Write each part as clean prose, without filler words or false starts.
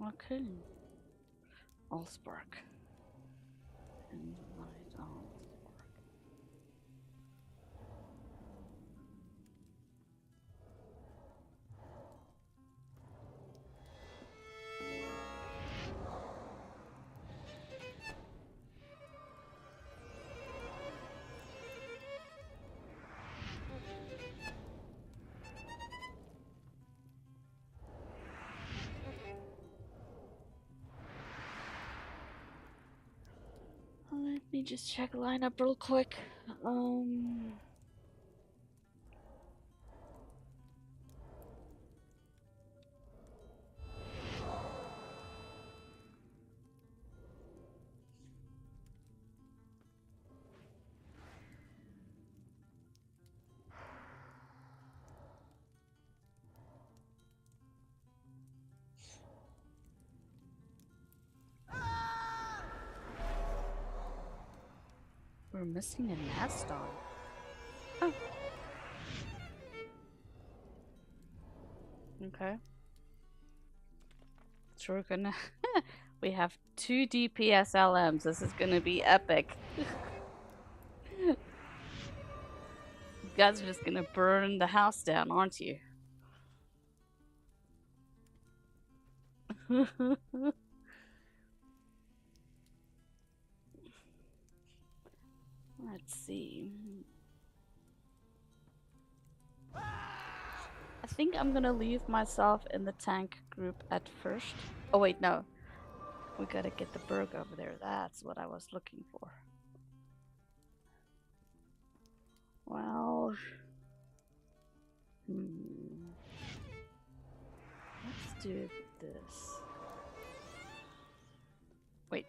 Okay. Allspark. Invite Allspark. Let me just check lineup real quick. Um, we're missing a Mastodon. Oh, okay. So we're gonna. We have 2 DPS LMs. This is gonna be epic. You guys are just gonna burn the house down, aren't you? Let's see. I think I'm gonna leave myself in the tank group at first. Oh wait, no. We gotta get the Berg over there. That's what I was looking for. Well, let's do this. Wait.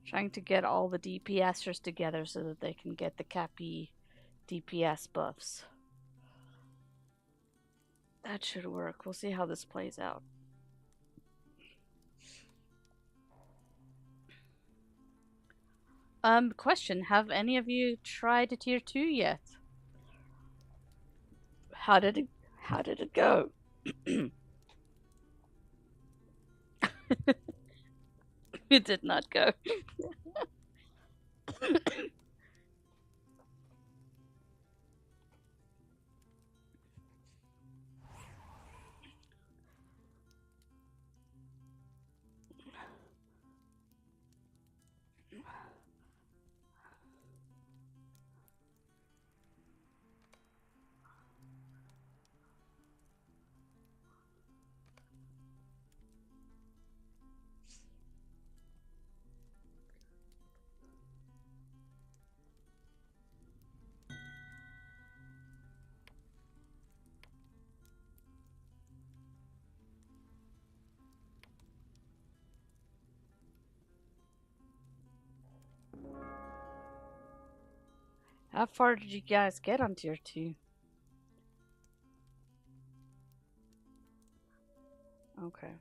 Trying to get all the DPSers together so that they can get the Cappy DPS buffs. That should work. We'll see how this plays out. Question. Have any of you tried a tier 2 yet? How did it go? It did not go. How far did you guys get on tier 2? Okay.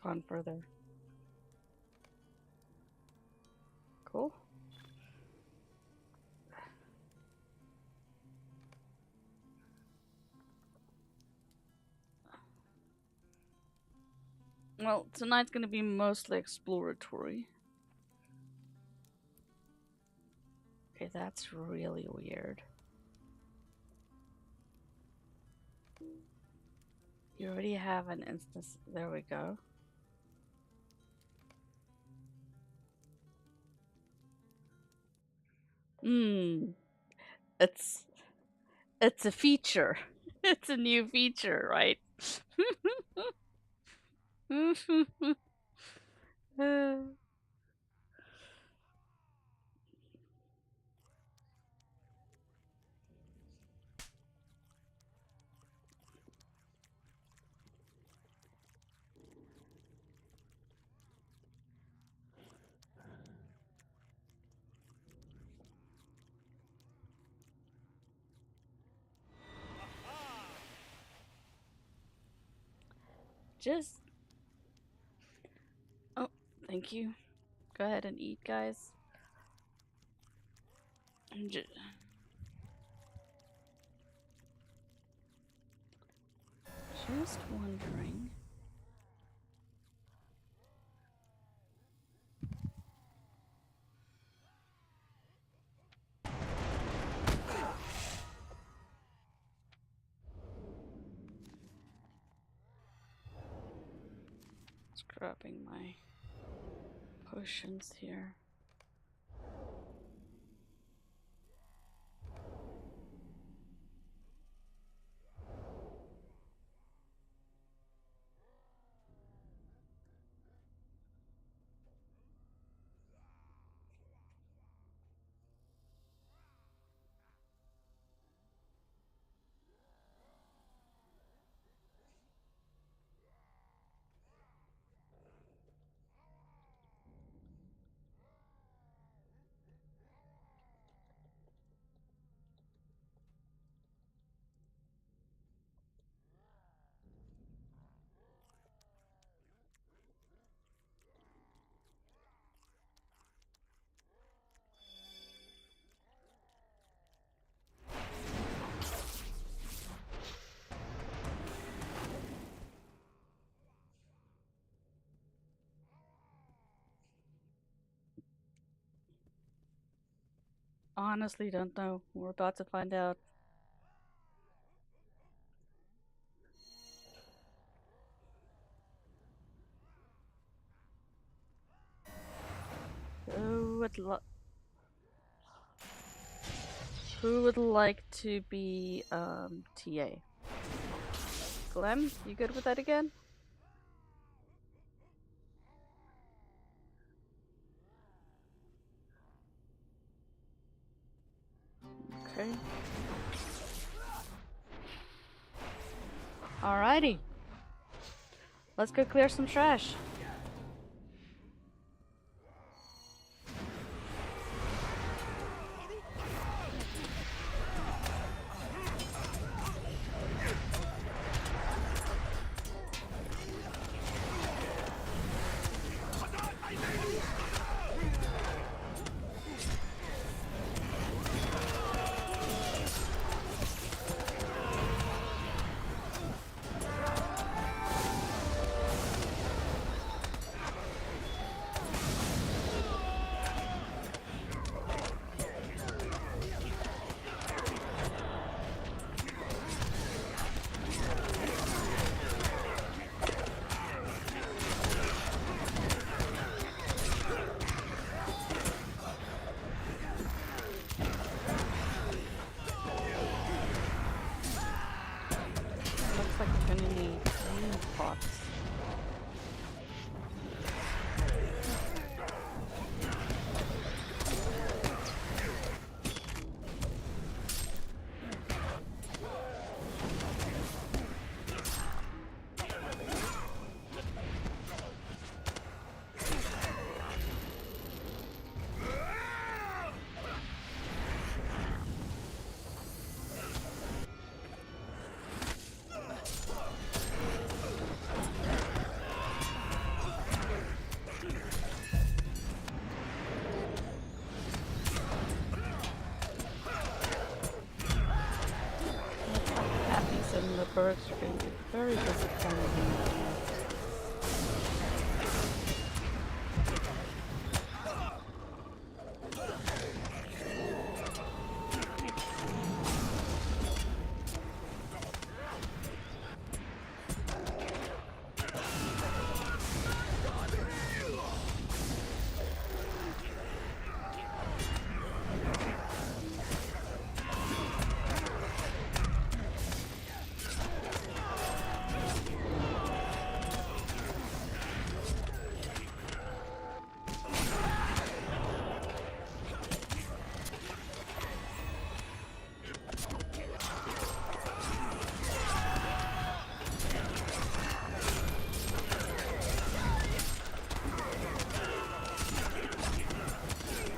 Gone further. Cool. Well, tonight's gonna be mostly exploratory. Okay, that's really weird. You already have an instance. There we go. It's it's a feature. It's a new feature, right? Just oh, thank you. Go ahead and eat, guys. Just wondering. Grabbing my potions here. Honestly, don't know. We're about to find out. Who would like to be TA? Glenn, you good with that again? Okay. Alrighty. Let's go clear some trash. Looks like we're gonna need green pots. And the birds are going to be very disappointed in that.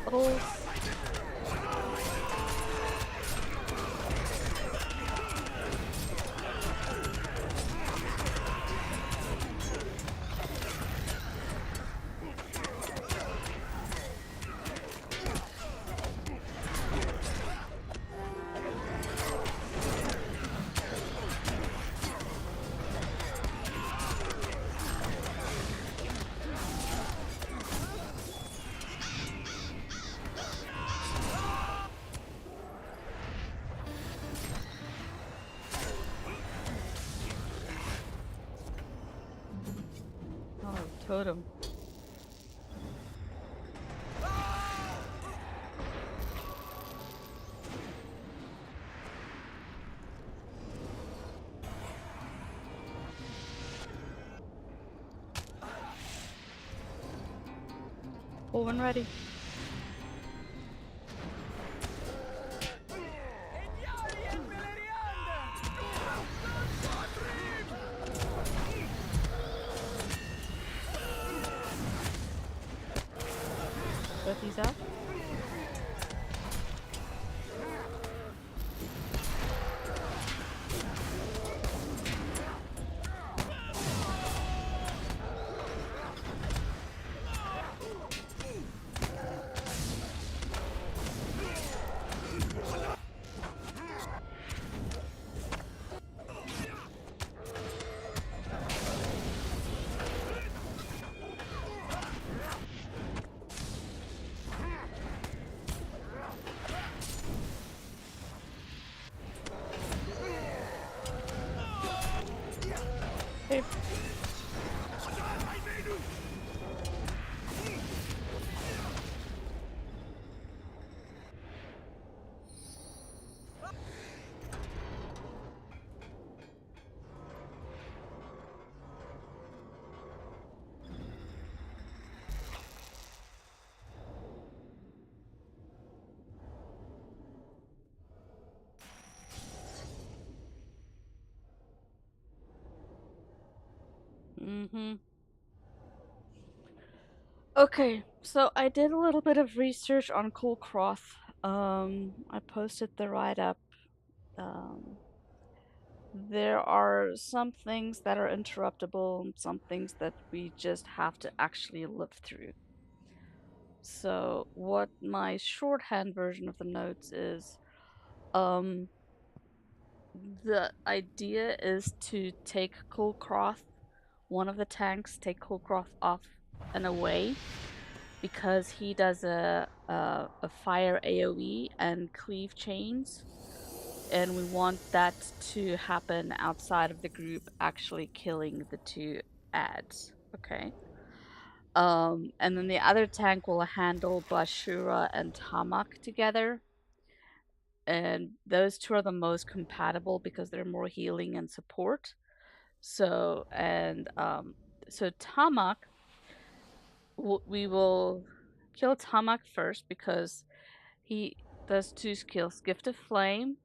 Puddles. Totem. Full and ready. Put these out. Okay. Mm-hmm. Okay, so I did a little bit of research on Coolcroft. I posted the write-up. Um, there are some things that are interruptible and some things that we just have to actually live through. So what my shorthand version of the notes is, um, the idea is to take Coolcroft, one of the tanks, take Coolcroft off and away because he does a fire AoE and cleave chains, and we want that to happen outside of the group actually killing the two ads. Okay. And then the other tank will handle Bashura and Tamak together. And those two are the most compatible because they're more healing and support. So so Tamak, we will kill Tamak first because he does two skills: Gift of Flame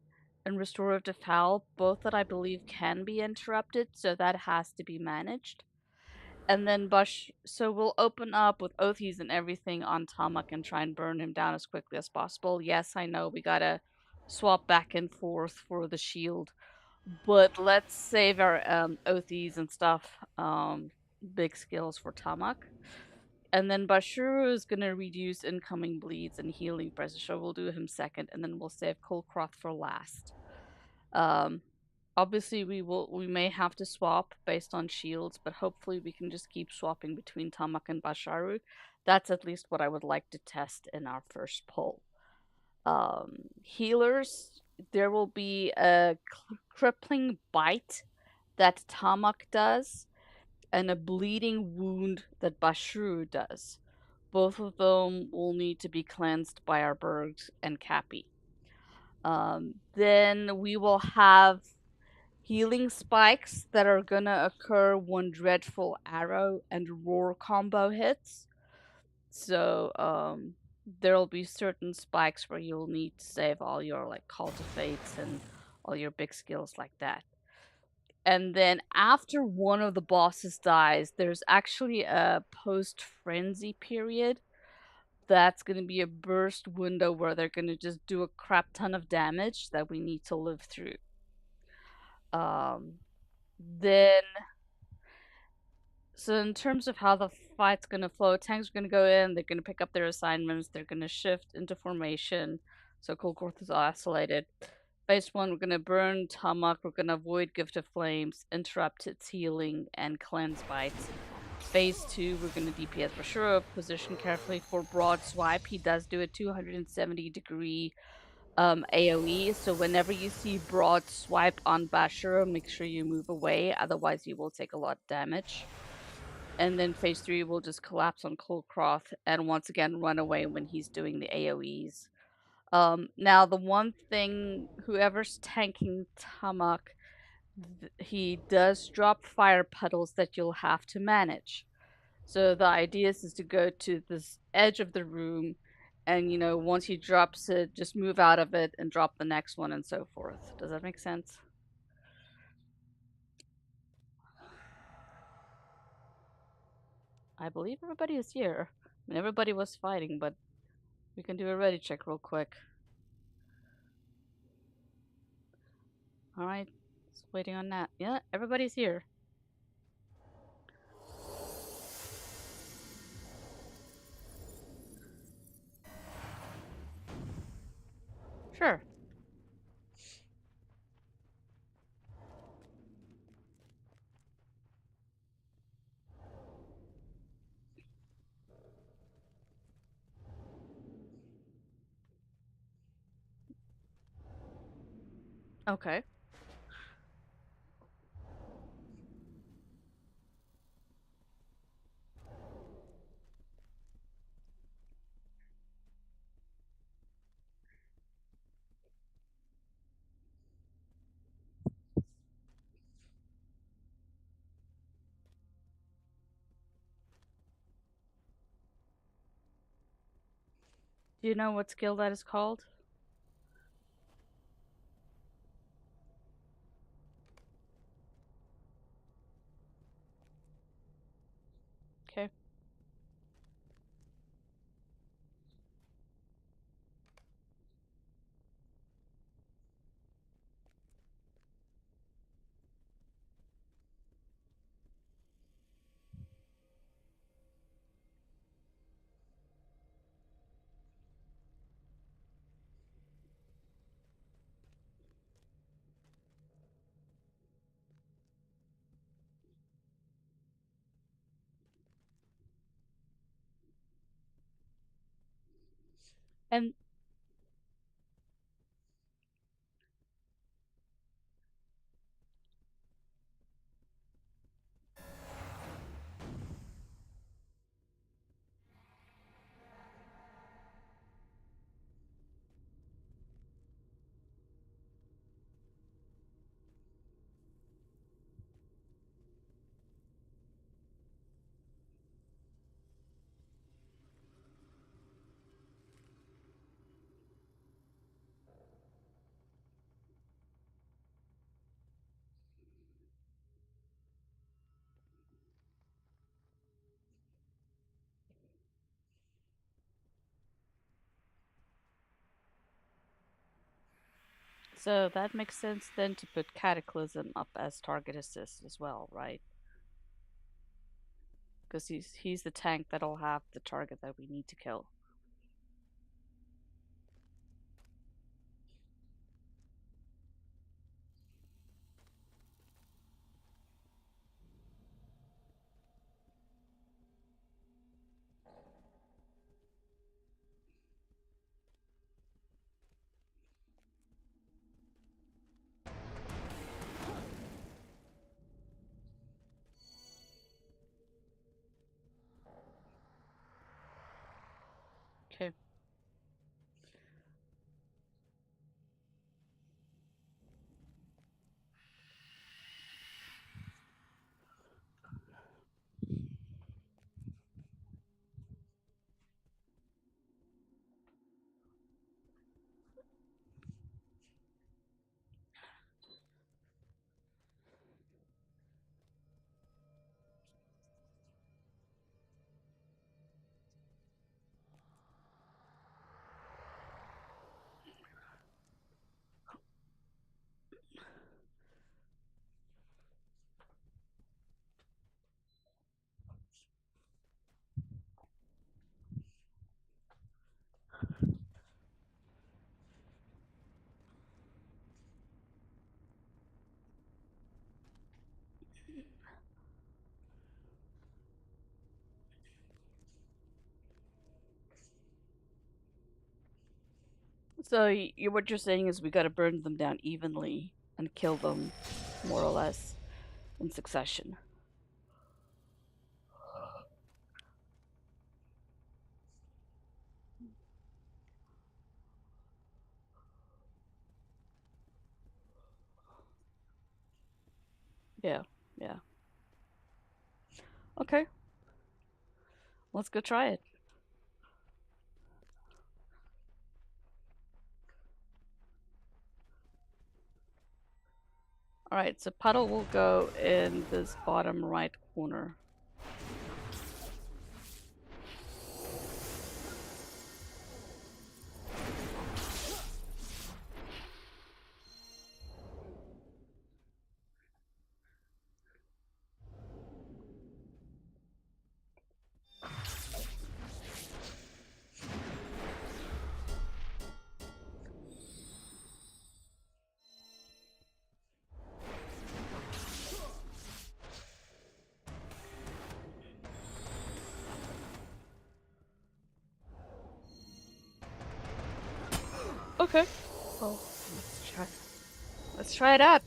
and Restorative Foul, both that I believe can be interrupted, so that has to be managed. And then so we'll open up with Oathies and everything on Tamak and try and burn him down as quickly as possible. Yes, I know we gotta swap back and forth for the shield, but let's save our Oathies and stuff, big skills for Tamak. And then Bashuru is gonna reduce incoming bleeds and healing pressure, so we'll do him second, and then we'll save Colcroft for last. Um, Obviously we may have to swap based on shields, but hopefully we can just keep swapping between Tamak and Basharu. That's at least what I would like to test in our first pull. Healers, there will be a crippling bite that Tamak does, and a bleeding wound that Bashru does. Both of them will need to be cleansed by our Bergs and Cappy. Then we will have healing spikes that are gonna occur when Dreadful Arrow and Roar combo hits. So there'll be certain spikes where you'll need to save all your like Call to Fates and all your big skills like that. And then after one of the bosses dies, there's actually a post frenzy period. That's going to be a burst window where they're going to just do a crap ton of damage that we need to live through. Then, so in terms of how the fight's going to flow, tanks are going to go in, they're going to pick up their assignments, they're going to shift into formation. So Kolkorth is isolated. Phase 1, we're going to burn Tamak, we're going to avoid Gift of Flames, interrupt its healing, and cleanse bites. Phase 2, we're going to DPS for sure, position carefully for Broad Swipe. He does do a 270-degree AoE, so whenever you see Broad Swipe on Bashura, make sure you move away, otherwise you will take a lot of damage. and then phase 3 will just collapse on Coldcroft and once again run away when he's doing the AoEs. Now the one thing, whoever's tanking Tamak, he does drop fire puddles that you'll have to manage. So the idea is to go to this edge of the room, and once he drops it, just move out of it and drop the next one and so forth. Does that make sense? I believe everybody is here. I mean, everybody was fighting, but we can do a ready check real quick. All right, just waiting on that. Yeah, everybody's here. Sure. Okay. Do you know what skill that is called? Okay. And so that makes sense then to put Cataclysm up as target assist as well, right? Because he's the tank that'll have the target that we need to kill. Okay. So what you're saying is we gotta burn them down evenly and kill them, more or less, in succession. Yeah, yeah. Okay, let's go try it. Alright, so puddle will go in this bottom right corner. Okay. Well, let's try. Let's try it out.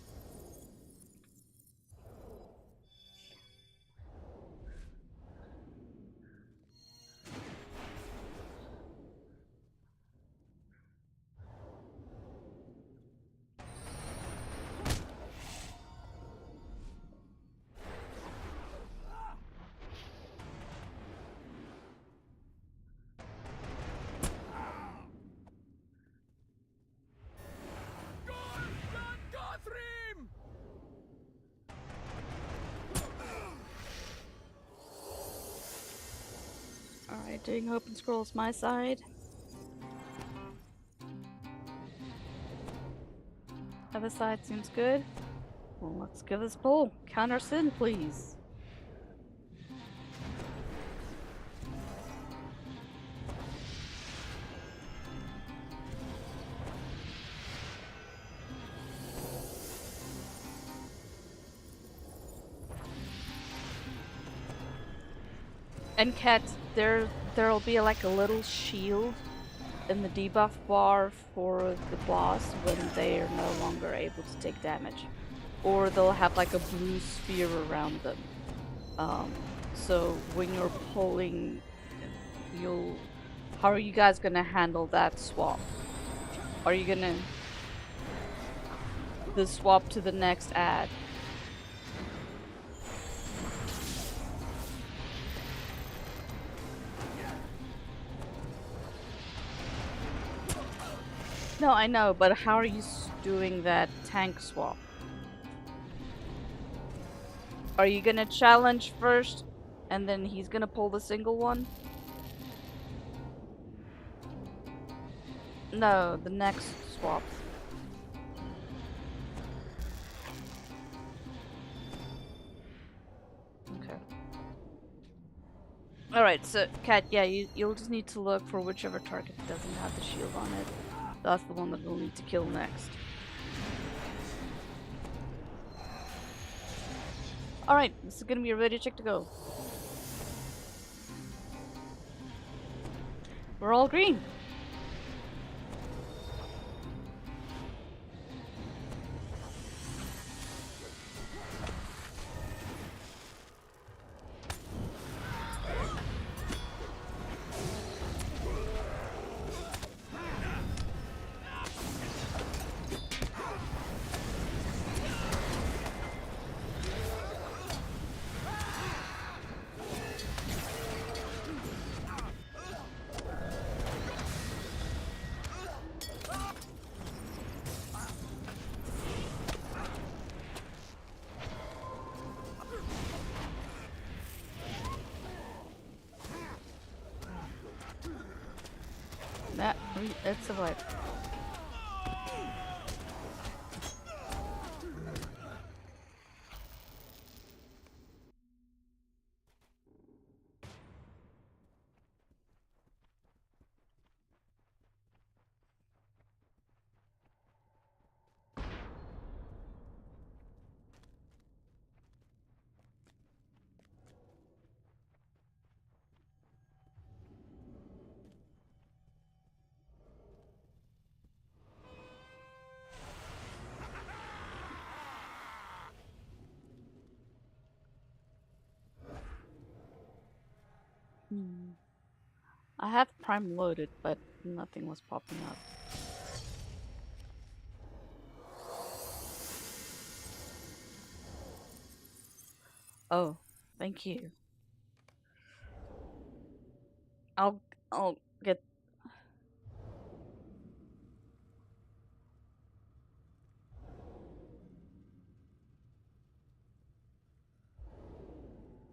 Alright, doing open scrolls my side. Other side seems good. Well, let's give this pull. Counter sin, please. And Cat, there'll be like a little shield in the debuff bar for the boss when they are no longer able to take damage. Or they'll have like a blue sphere around them. So when you're pulling, how are you guys gonna handle that swap? Are you gonna the swap to the next ad? No, I know, but how are you doing that tank swap? Are you gonna challenge first, and then he's gonna pull the single one? No, the next swap. Okay. Alright, so, Kat, yeah, you'll just need to look for whichever target doesn't have the shield on it. That's the one that we'll need to kill next. Alright, this is gonna be a ready check to go. We're all green. It's a vibe. I have Prime loaded, but nothing was popping up. Oh, thank you. I'll get.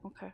Okay.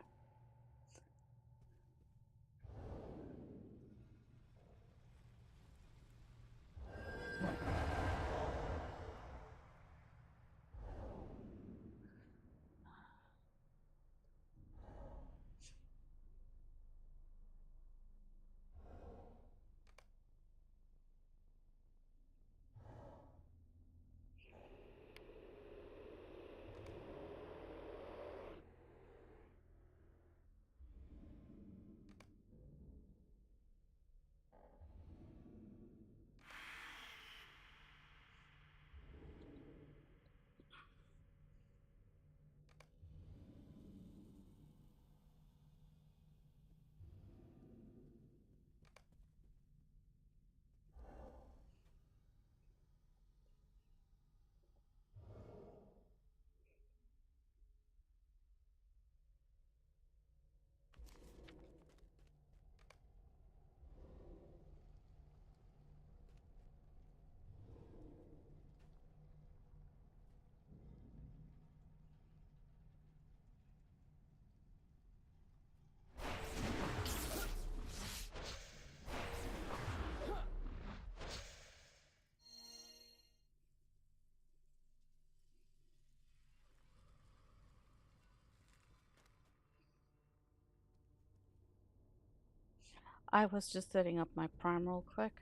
I was just setting up my prime real quick,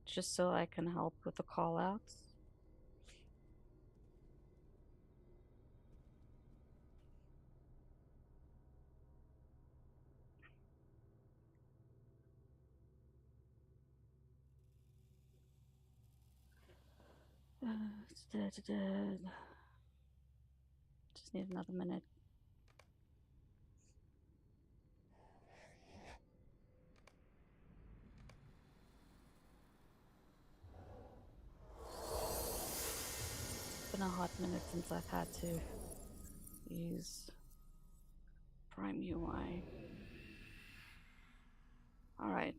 just so I can help with the callouts. Just need another minute. It's been a hot minute since I've had to use Prime UI. Alright.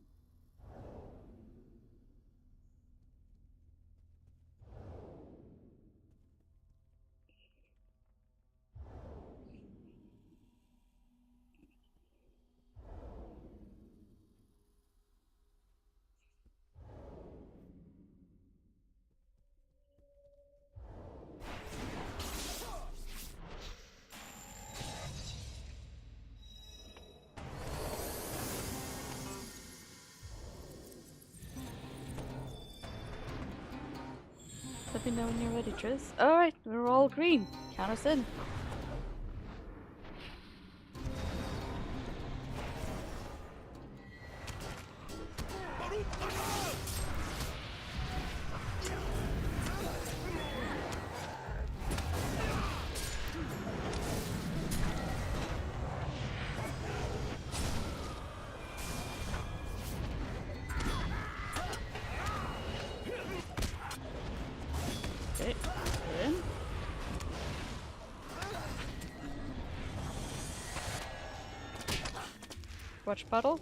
Let me know when you're ready, Triz. Alright, we're all green. Count us in. Okay, we're in. Watch puddle.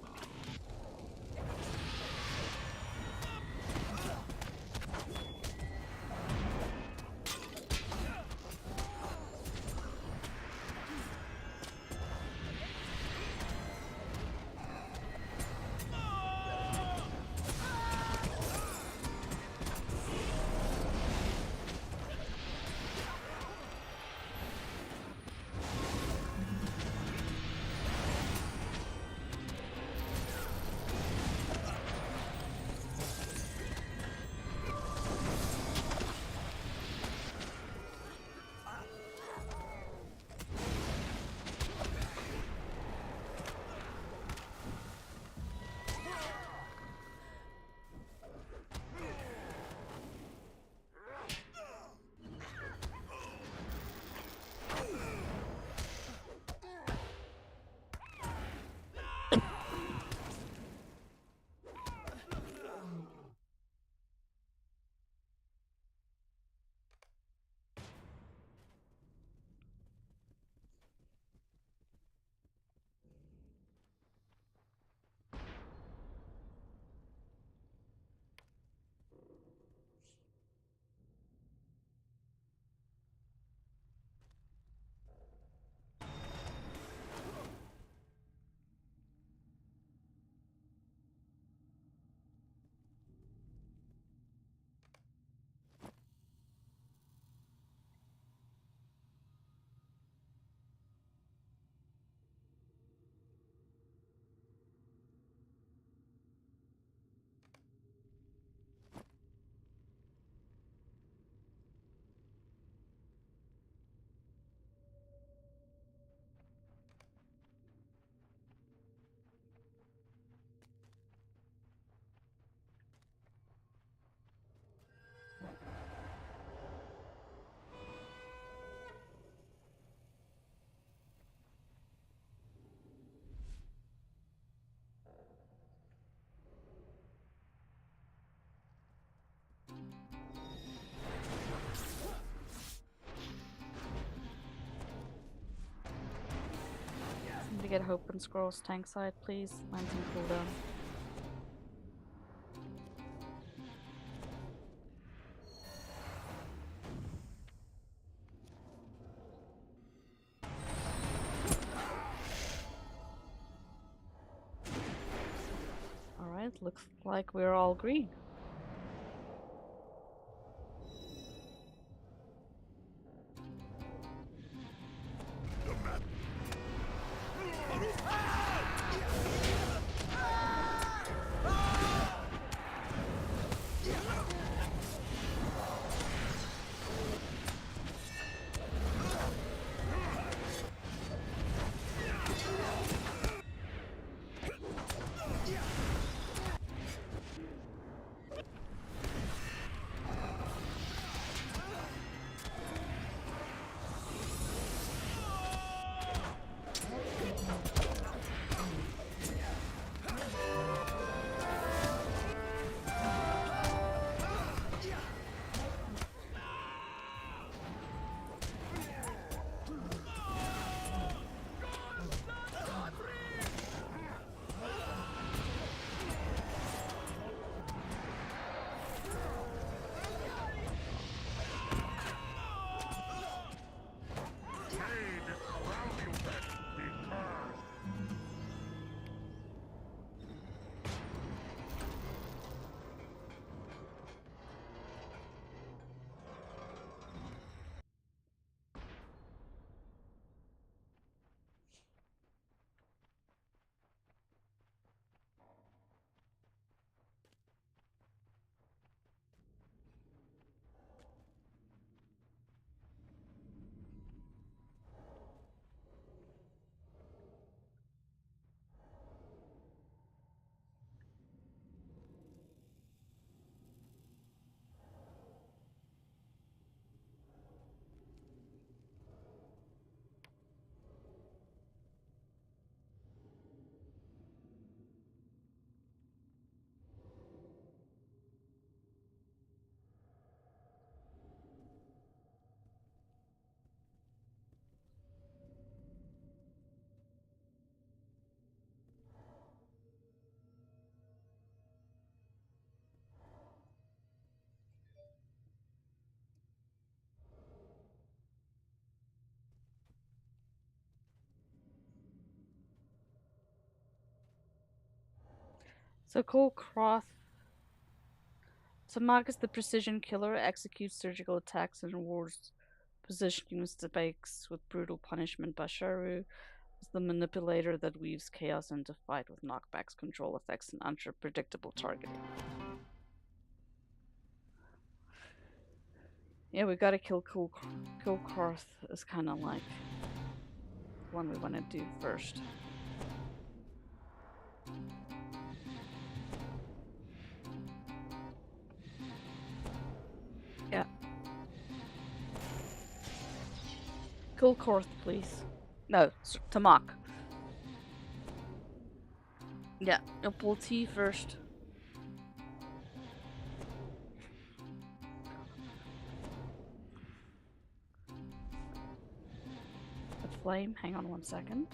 to get Hope and Scrolls tank side, please. Mine's on cooldown. Alright, looks like we're all green. So Cole Croth. Tamag is the precision killer, executes surgical attacks and rewards positioning mistakes with brutal punishment. Basharu is the manipulator that weaves chaos into fight with knockbacks, control effects, and unpredictable targeting. Yeah, we gotta kill Kilkarth is kind of like the one we want to do first. Yeah. Kilkarth, please. No, Tamak. Yeah, you'll pull T first. The flame, hang on 1 second.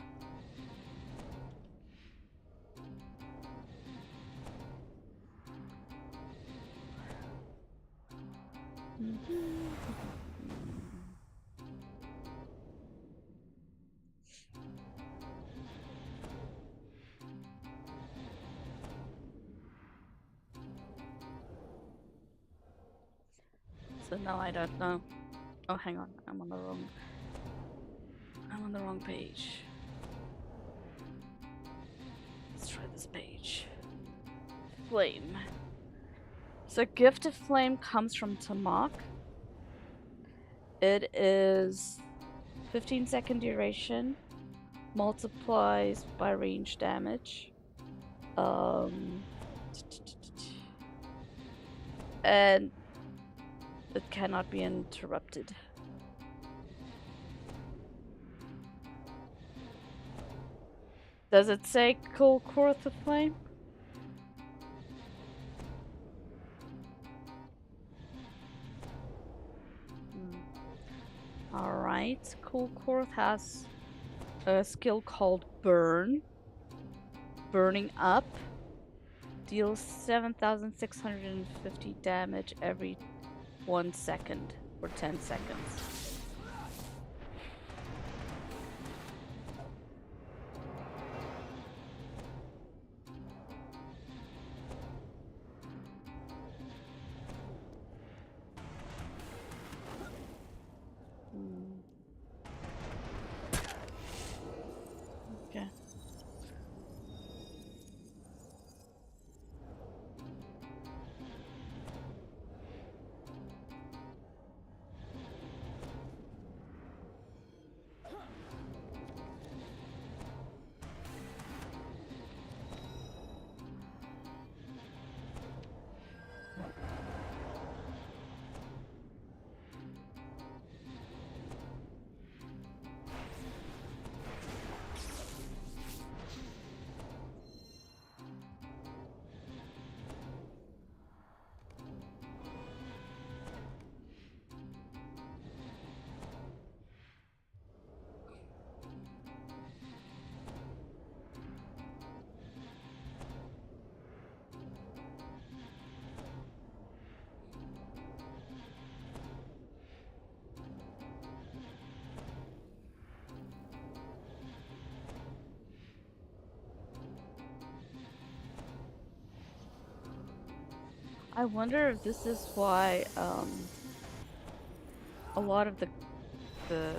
So now I don't know. Oh, hang on, I'm on the wrong page. Let's try this page. Flame. So Gift of Flame comes from Tamak. It is 15-second duration, multiplies by range damage. And it cannot be interrupted. Does it say Cool Courth of Flame? Alright, Cool Courth has a skill called Burn. Burning Up. Deals 7,650 damage every 1 second for 10 seconds. Okay. I wonder if this is why a lot of the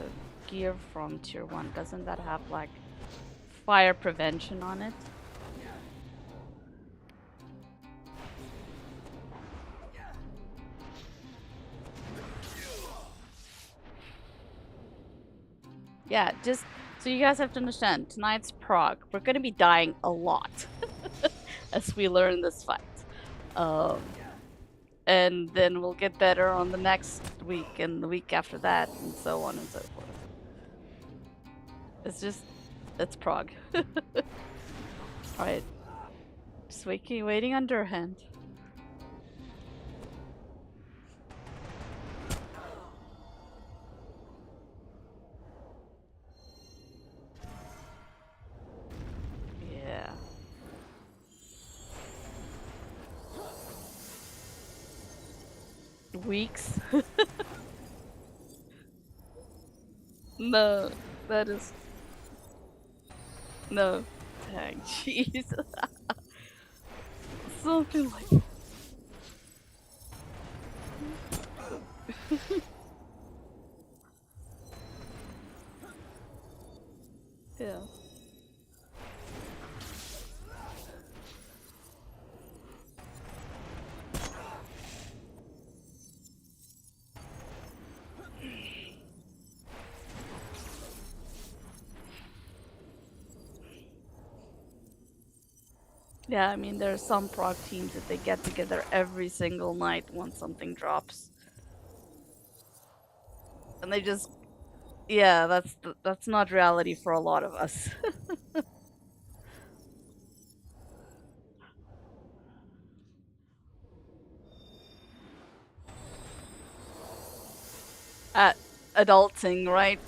gear from tier 1 doesn't that have like fire prevention on it? Yeah, just so you guys have to understand, tonight's Prog. We're gonna be dying a lot as we learn this fight. And then we'll get better on the next week and the week after that, and so on and so forth. It's Prog. Alright. Just waiting on Durhand. Yeah. Weeks? No, that is... No. Dang, jeez. Something like... Yeah. Yeah, I mean, there are some Prog teams that they get together every single night once something drops. And they just... Yeah, that's not reality for a lot of us. At adulting, right?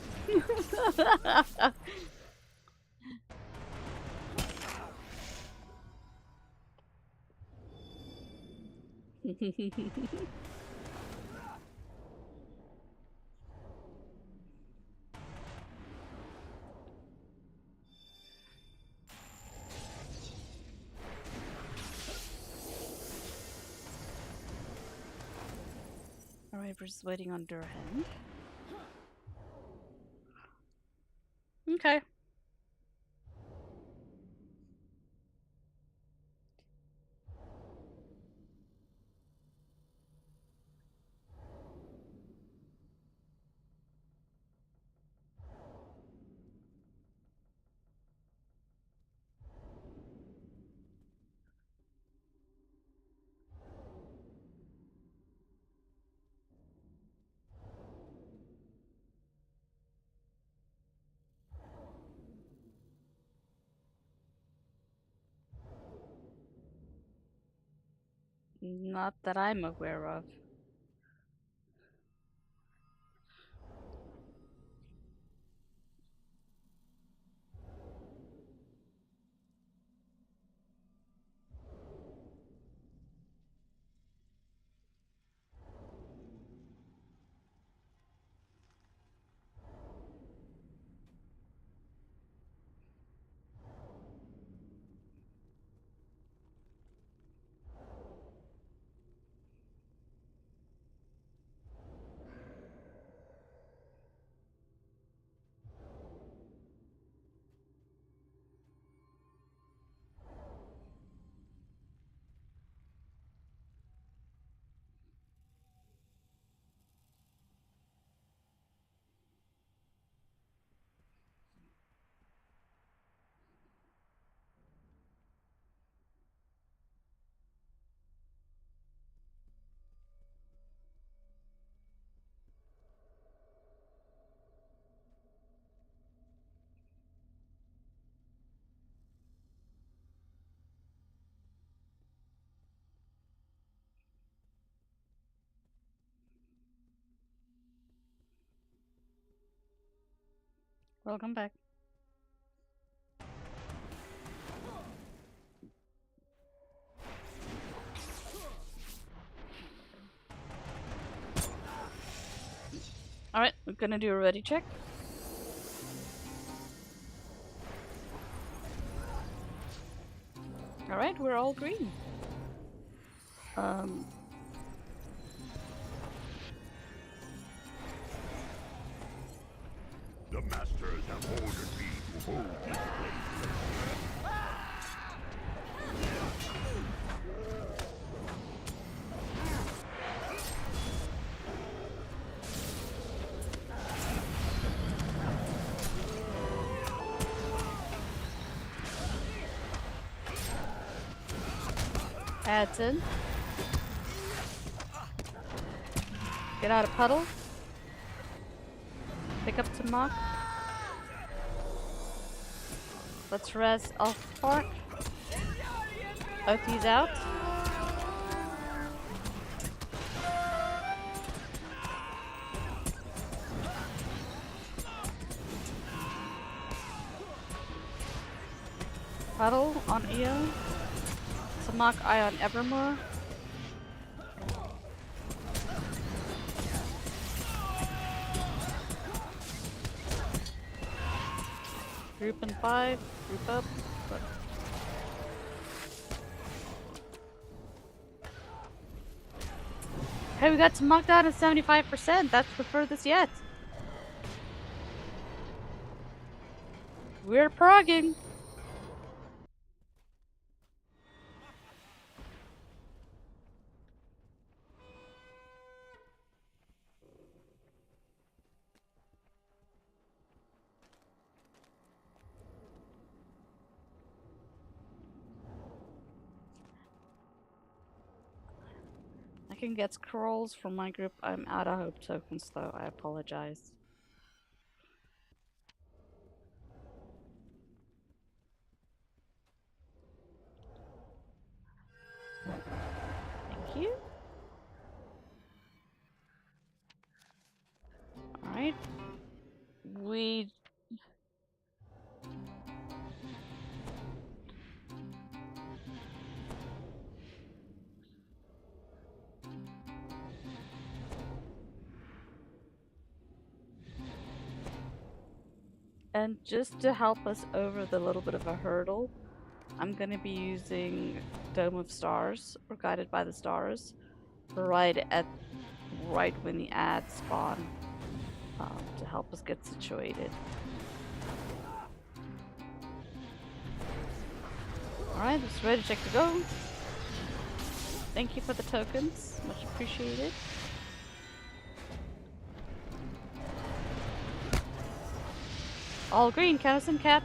Alright, we're just waiting on Durham. Okay. Not that I'm aware of. Welcome back. Alright, we're gonna do a ready check. Alright, we're all green. The masters have ordered me to hold this place. Adds in. Get out of puddle. Pick up to mark. Let's res off park. OT's out. Puddle on Eo. Samak Eye on Evermore. Group in 5, group up. But hey, we got Samak down at 75%. That's the furthest yet. We're progging. I can get scrolls from my group. I'm out of hope tokens though. I apologize. Thank you. Alright. We... And just to help us over the little bit of a hurdle, I'm going to be using Dome of Stars, or Guided by the Stars, right when the ads spawn, to help us get situated. Alright, it's ready to check to go. Thank you for the tokens, much appreciated. All green, count us in, Cap.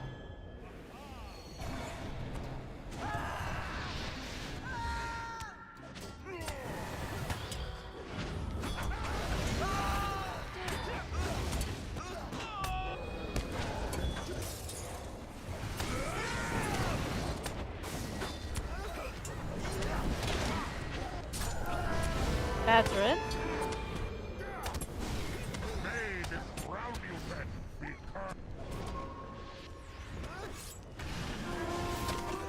That's it. May this brown event be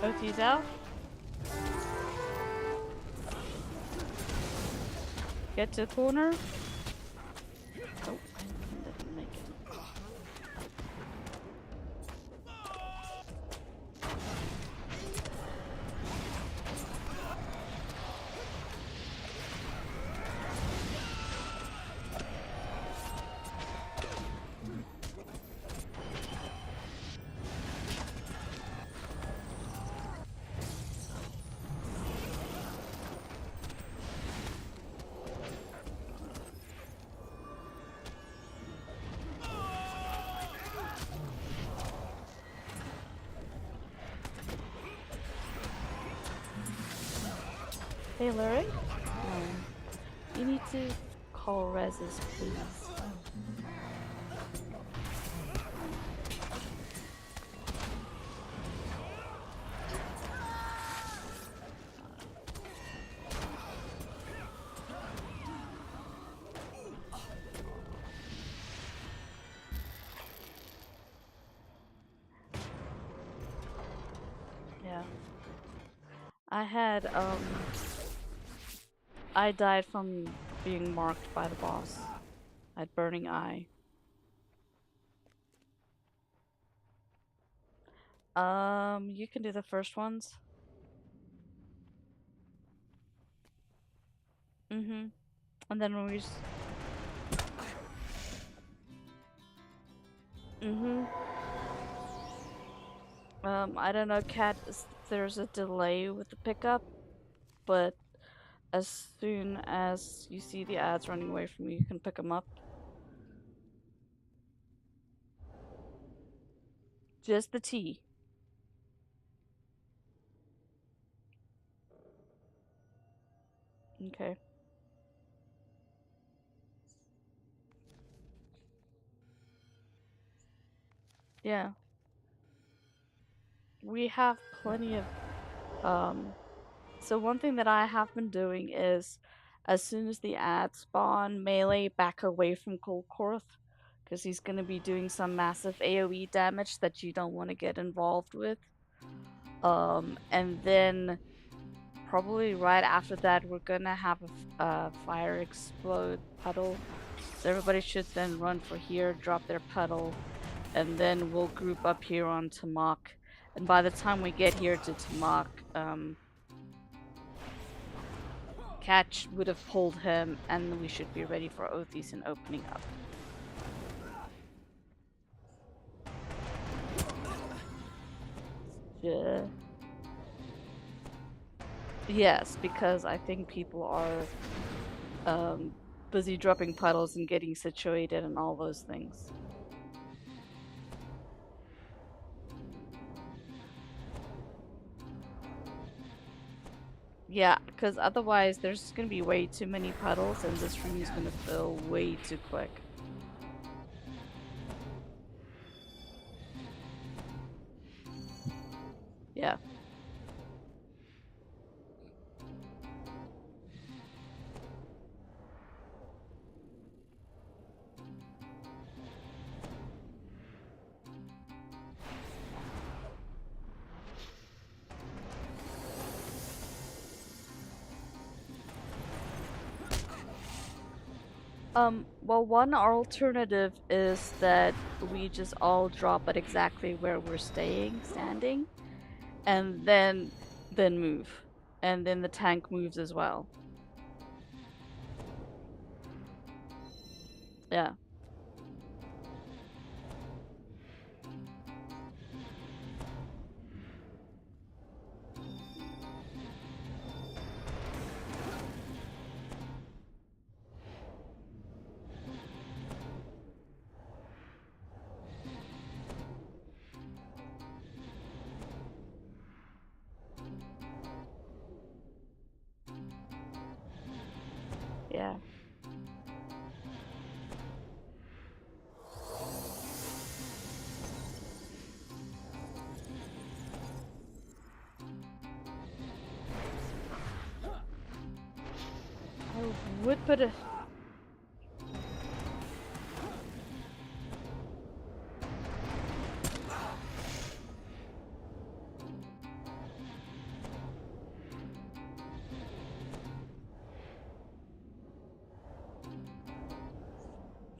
OT's out. Get to the corner. Oh, I didn't make it. Hey, Larry. You need to call Reses, please. I had, I died from being marked by the boss. I had burning eye. You can do the first ones. Mm-hmm. And then when we just... Mm-hmm. I don't know, Cat, there's a delay with the pickup, but as soon as you see the ads running away from you, you can pick them up. Just the T. Okay. Yeah. We have plenty of, so one thing that I have been doing is, as soon as the ads spawn, melee back away from Kolkorth, because he's going to be doing some massive AoE damage that you don't want to get involved with. And then probably right after that, we're gonna have a fire explode puddle. So everybody should then run for here, drop their puddle, and then we'll group up here on Tamok. And by the time we get here to Tamok, Catch would have pulled him, and we should be ready for Othis and opening up. Yeah. Yes, because I think people are busy dropping puddles and getting situated and all those things. Yeah, because otherwise there's gonna be way too many puddles and this room is gonna fill way too quick. Yeah. Well, one alternative is that we just all drop at exactly where we're standing, and then move. And then the tank moves as well. Yeah. Yeah. I would put a...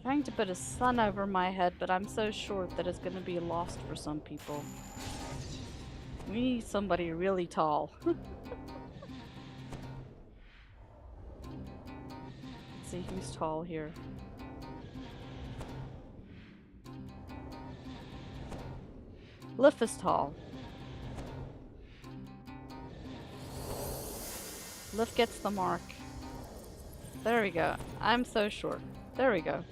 trying to put a sun over my head, but I'm so short that it's gonna be lost for some people. We need somebody really tall. Let's see who's tall here. Liff is tall. Liff gets the mark. There we go. I'm so short. There we go.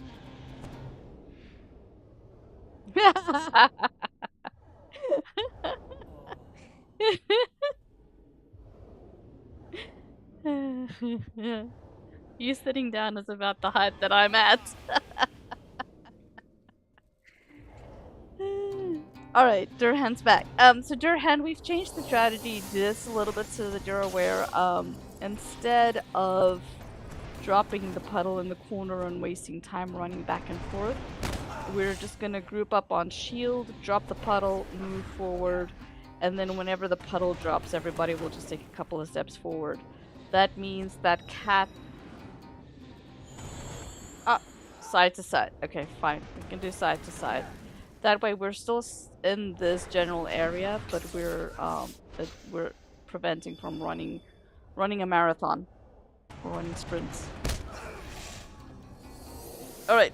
You sitting down is about the height that I'm at. Alright, Durhan's back. So Durhan, we've changed the strategy just a little bit so that you're aware. Instead of dropping the puddle in the corner and wasting time running back and forth, we're just gonna group up on shield, drop the puddle, move forward, and then whenever the puddle drops, everybody will just take a couple of steps forward. That means that cat... Ah, side to side. Okay, fine. We can do side to side. That way we're still in this general area, but we're preventing from running a marathon or running sprints. All right.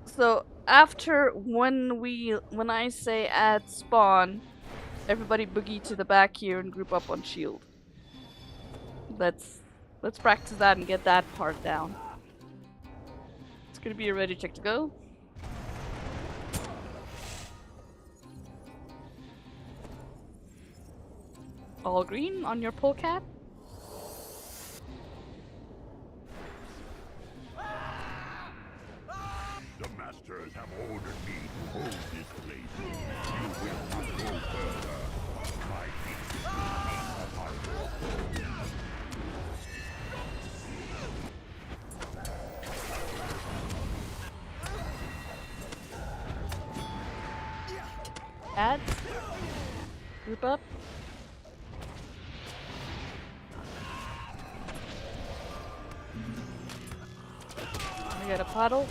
So after when I say add spawn, everybody boogie to the back here and group up on shield. Let's practice that and get that part down. It's gonna be a ready check to go. All green on your polecat. The masters have ordered me to hold this place. You will not go further. My feet upon your bones. Add. Group up. We got a puddle.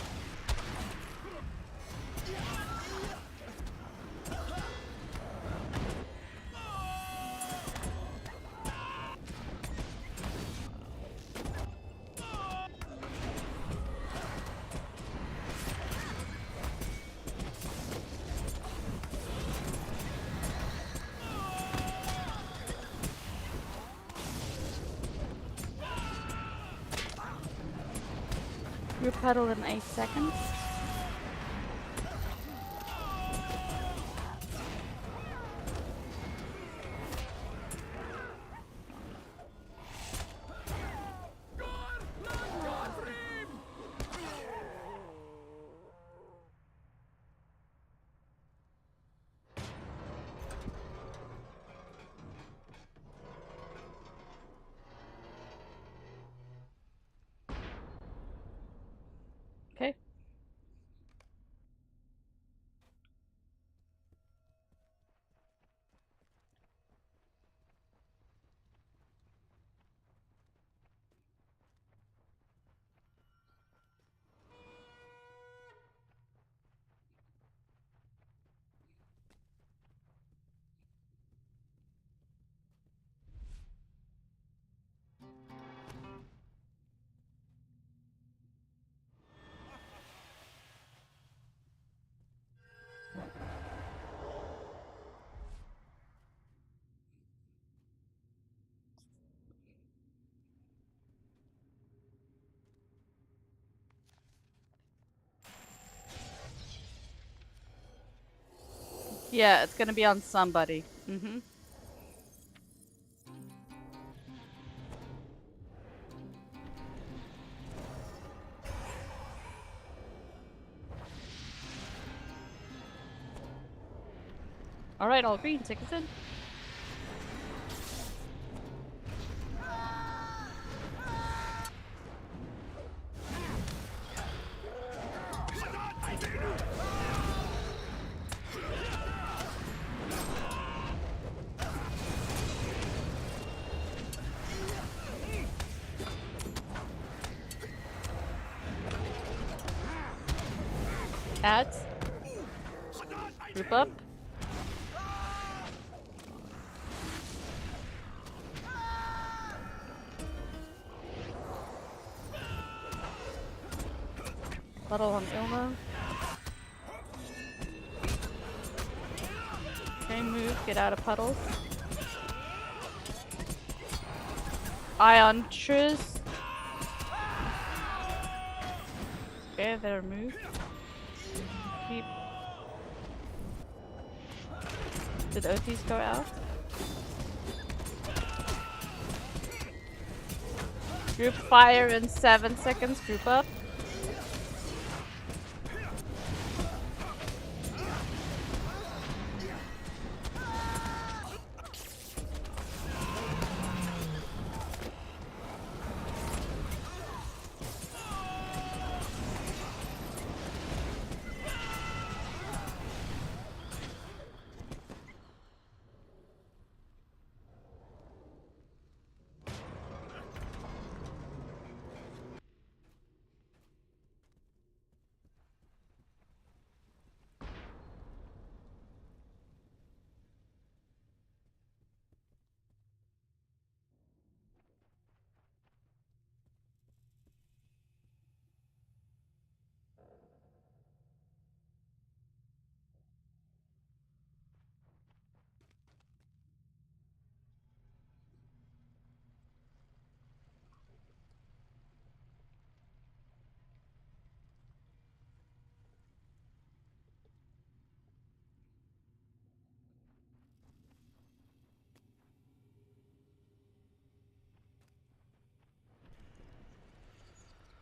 Group puddle in 8 seconds. Okay. Yeah, it's gonna be on somebody. Mm-hmm. Alright, all green, take us in. Ads. Group up. Puddle on Ilma. Okay, move, get out of puddles. Eye on Triz. Okay, they're moved. Keep. Did Otis go out? Group fire in 7 seconds. Group up.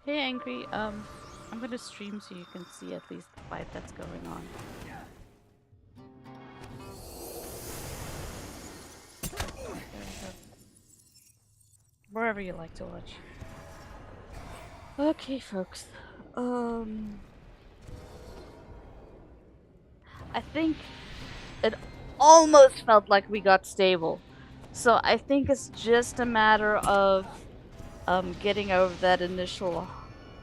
Hey, Angry. I'm gonna stream so you can see at least the fight that's going on. Wherever you like to watch. Okay, folks. I think it almost felt like we got stable. So I think it's just a matter of getting over that initial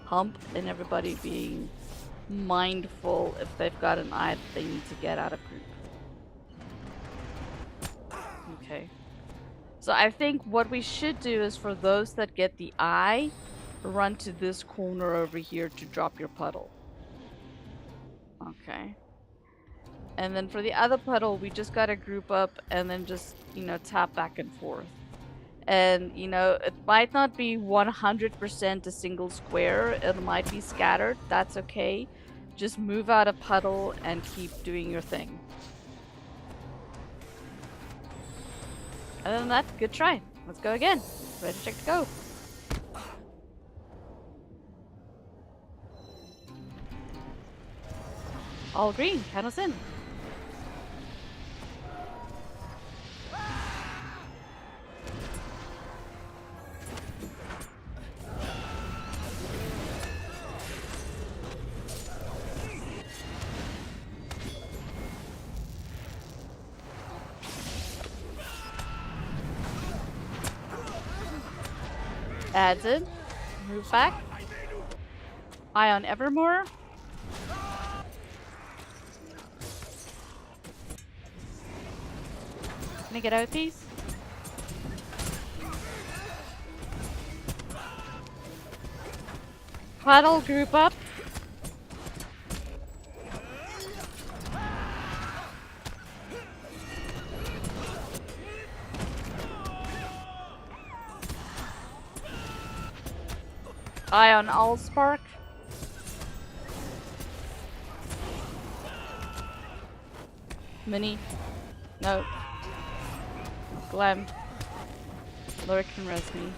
hump and everybody being mindful if they've got an eye that they need to get out of group. Okay. So I think what we should do is for those that get the eye, run to this corner over here to drop your puddle. Okay. And then for the other puddle, we just gotta group up and then just, tap back and forth. And, it might not be 100% a single square. It might be scattered. That's okay. Just move out a puddle and keep doing your thing. Other than that, good try. Let's go again. Ready, check, to go. All green. Count us in. Adds in. Move back. Eye on Evermore. Can I get out these? Puddle group up. Eye on Allspark. Mini. No. Glam. Lord can res me.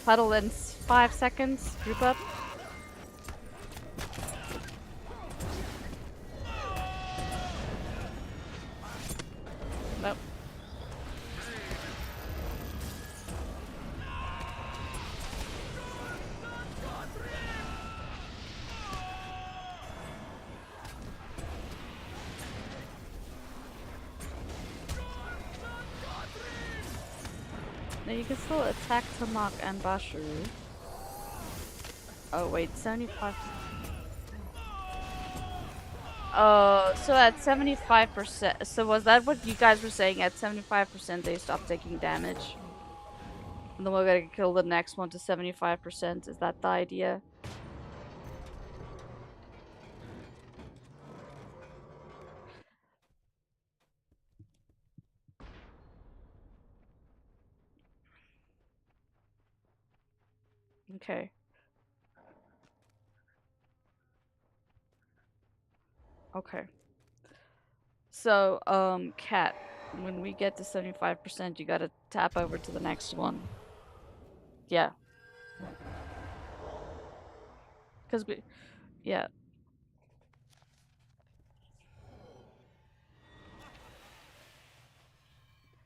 Puddle in 5 seconds. Group up. Nope. Now you can still attack Tamak and Basharu. Oh wait, 75. Oh, so at 75%. So was that what you guys were saying? At 75%, they stop taking damage. And then we're gonna kill the next one to 75%. Is that the idea? Okay. Okay. So, Cat, when we get to 75%, you gotta tap over to the next one. Yeah. Because yeah.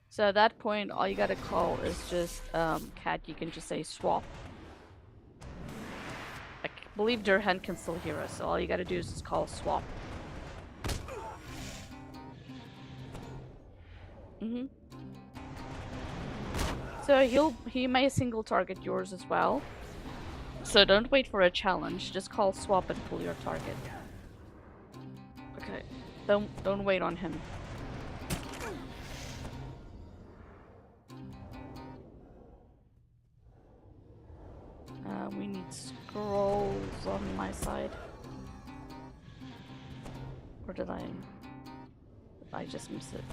So at that point, all you gotta call is just, Cat, you can just say swap. I believe Durhan can still hear us, so all you gotta do is just call swap. So he may single target yours as well. So don't wait for a challenge. Just call swap and pull your target. Okay. Don't wait on him. We need scrolls on my side. Or did I just miss it?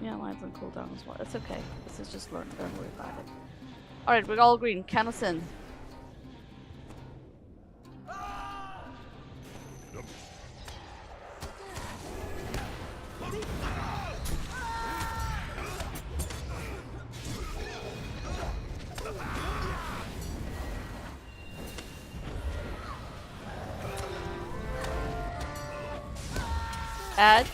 Yeah, mine's on cooldown as well. It's okay. This is just learn. Don't worry about it. Alright, we're all green. Count us in. Add.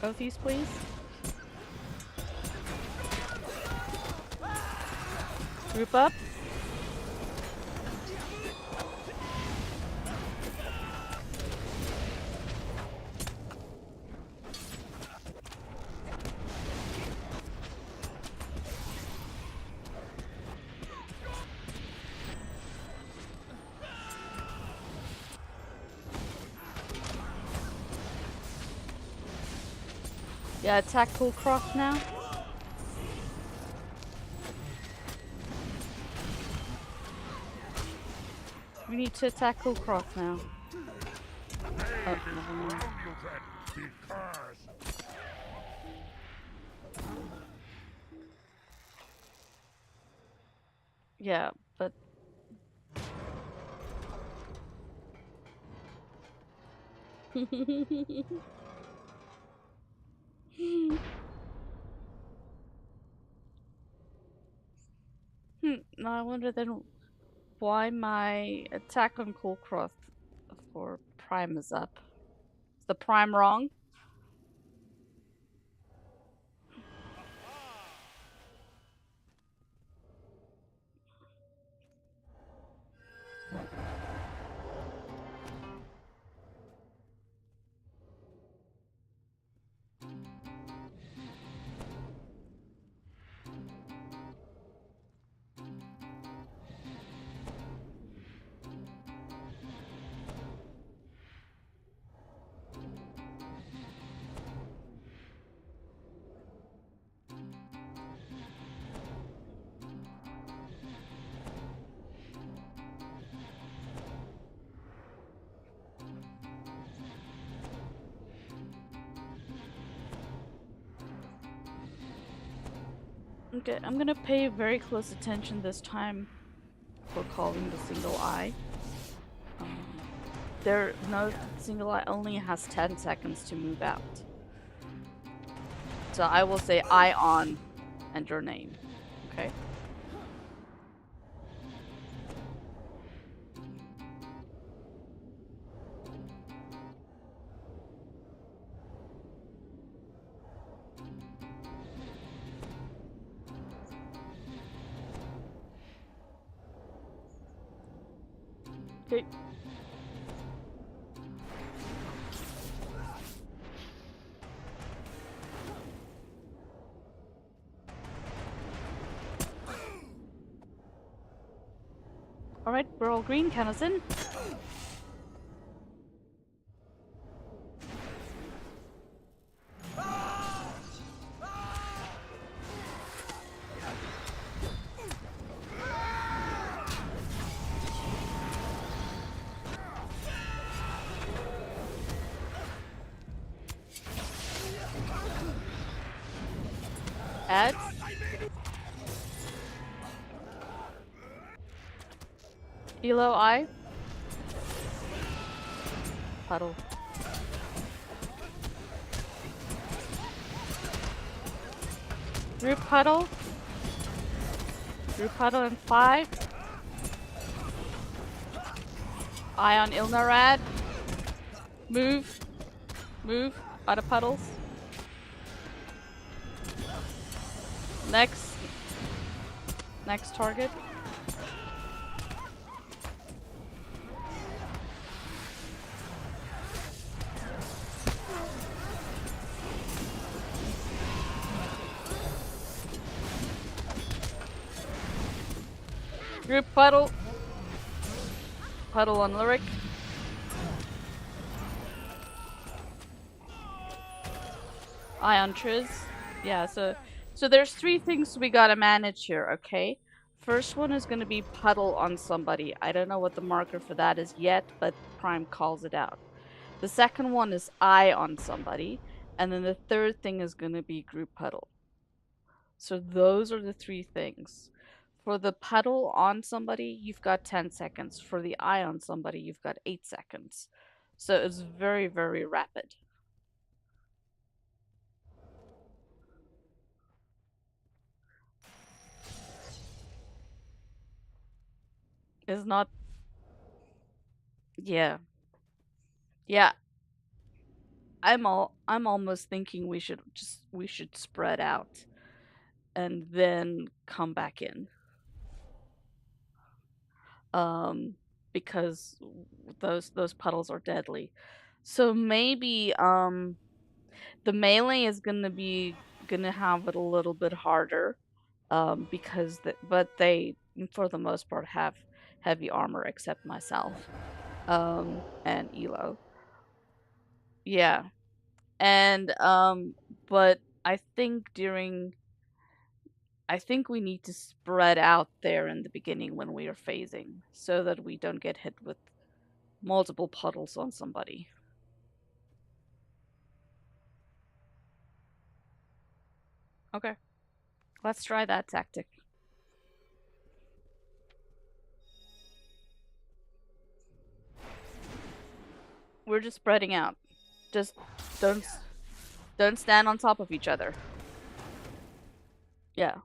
Both these, please. Group up. Yeah, attack Coolcroft now. We need to attack Coolcroft now. Oh, never mind. Yeah, but now I wonder then why my attack on Coolcroft for Prime is up. Is the Prime wrong? Okay, I'm gonna pay very close attention this time for calling the single eye. No single eye only has 10 seconds to move out. So I will say eye on and your name. Okay? Okay. Alright, we're all green, count us in. Add. Elo eye. Puddle. Group puddle. Group puddle in 5. Eye on Ilnarad. Move. Move. Out of puddles. Next. Next target. Group puddle. Puddle on Lyric. Eye on Triz. Yeah, so there's 3 things we gotta manage here, okay? First one is gonna be puddle on somebody. I don't know what the marker for that is yet, but Prime calls it out. The second one is eye on somebody, and then the third thing is gonna be group puddle. So those are the 3 things. For the puddle on somebody, you've got 10 seconds. For the eye on somebody, you've got 8 seconds. So it's very, very rapid. It's not Yeah. Yeah. I'm almost thinking we should spread out and then come back in. Um because those puddles are deadly. So maybe the melee is gonna have it a little bit harder, because but they for the most part have heavy armor except myself, and Elo. Yeah, and but I think we need to spread out there in the beginning when we are phasing, so that we don't get hit with multiple puddles on somebody. Okay, let's try that tactic. We're just spreading out. Just don't don't stand on top of each other. Yeah.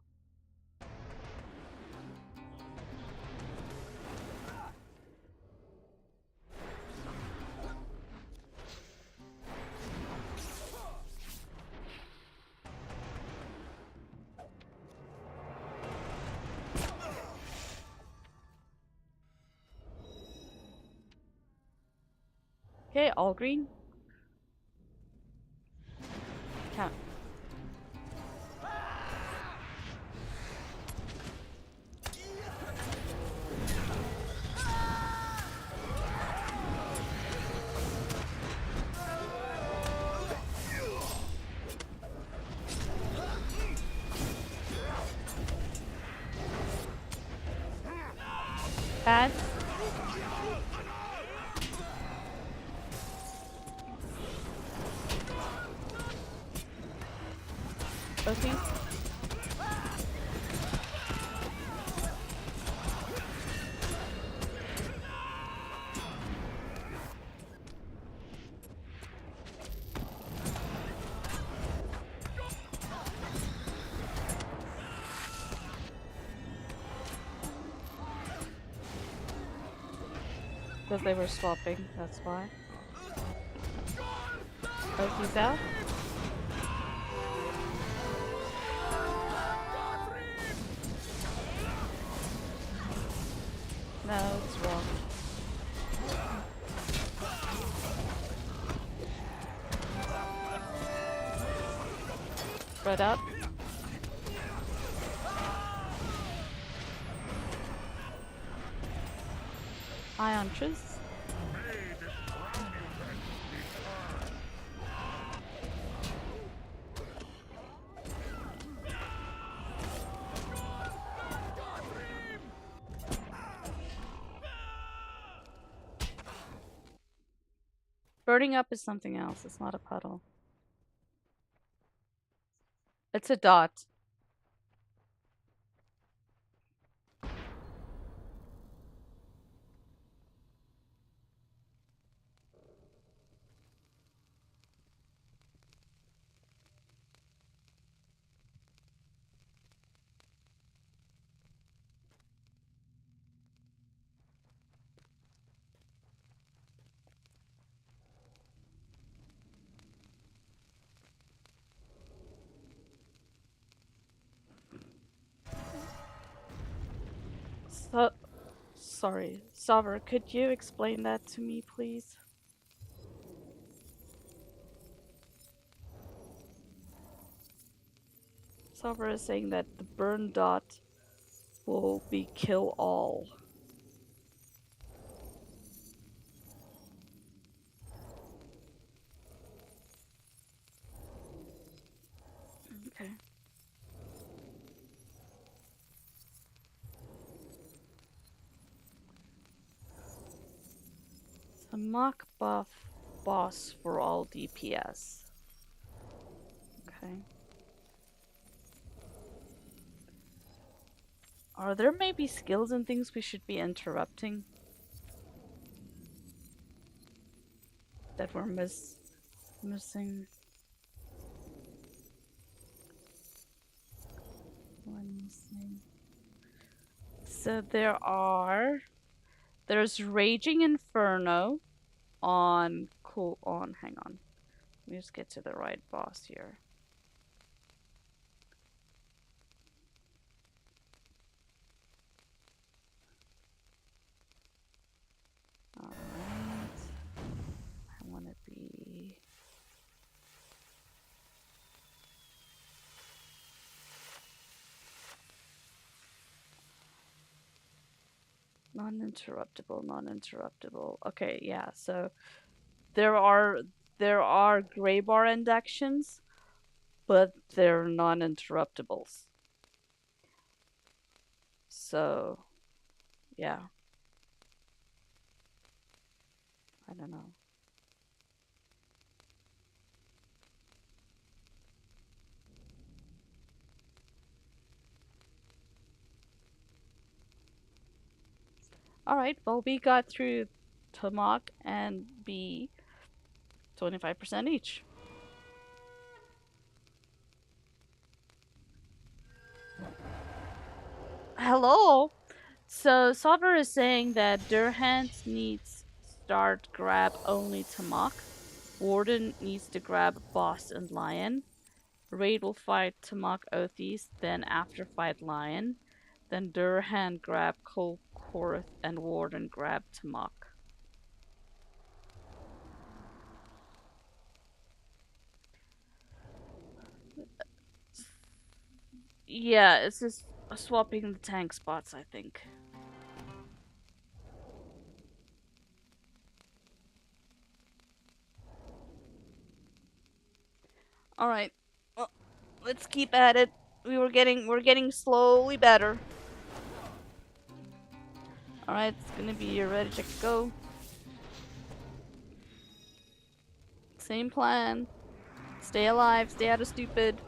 Okay, all green. Count. Bad. Okay. Because they were swapping, that's why. Oki's out. No, it's wrong. Spread out. Ion Triz. Burning up is something else. It's not a puddle. It's a dot. So, sorry. Sover, could you explain that to me, please? Sover is saying that the burn dot will be kill all. Okay. A mock buff boss for all DPS. Okay. Are there maybe skills and things we should be interrupting? That we're missing? One missing. So there are There's Raging Inferno on hang on. Let me just get to the right boss here. Alright. I want to be... non-interruptible, non-interruptible. Okay, yeah, so there are gray bar inductions, but they're non-interruptibles. So, yeah. I don't know. Alright, well, we got through Tomok and B 25% each. Hello? So, Sovereign is saying that Durhant needs start grab only Tomok. Warden needs to grab Boss and Lion. Raid will fight Tomok Othis, then after fight Lion. Then Durhand grab Cole Korath and Warden grab Tomok. Yeah, it's just swapping the tank spots, I think. Alright. Well, let's keep at it. We're getting slowly better. Alright, it's gonna be ready, check, go. Same plan. Stay alive, stay out of stupid.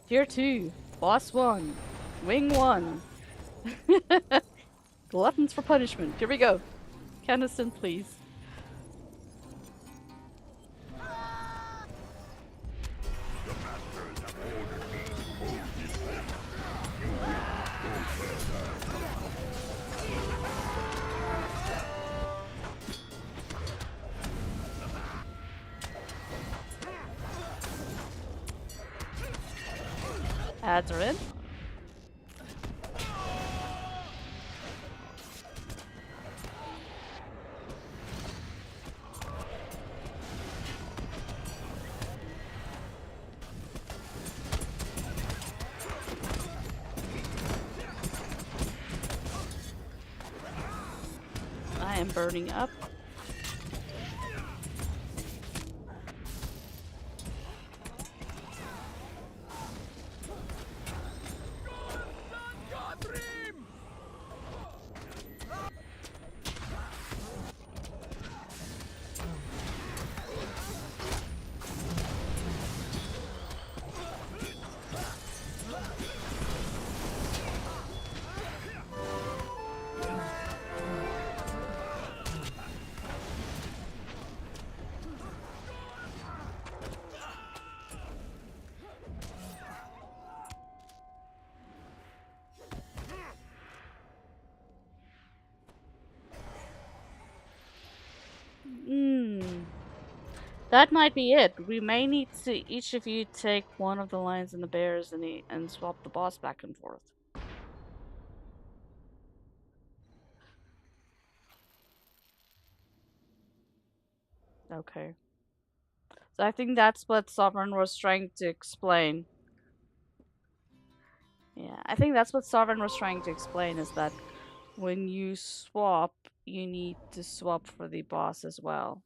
Tier 2, Boss 1, Wing 1. Gluttons for punishment. Here we go. Count us in, please. The masters have ordered me to hold this place. You will not go further. Ads are in. I am burning up. That might be it. We may need to each of you take one of the lions and the bears and swap the boss back and forth. Okay. So I think that's what Sovereign was trying to explain. Yeah, I think that's what Sovereign was trying to explain is that when you swap, you need to swap for the boss as well.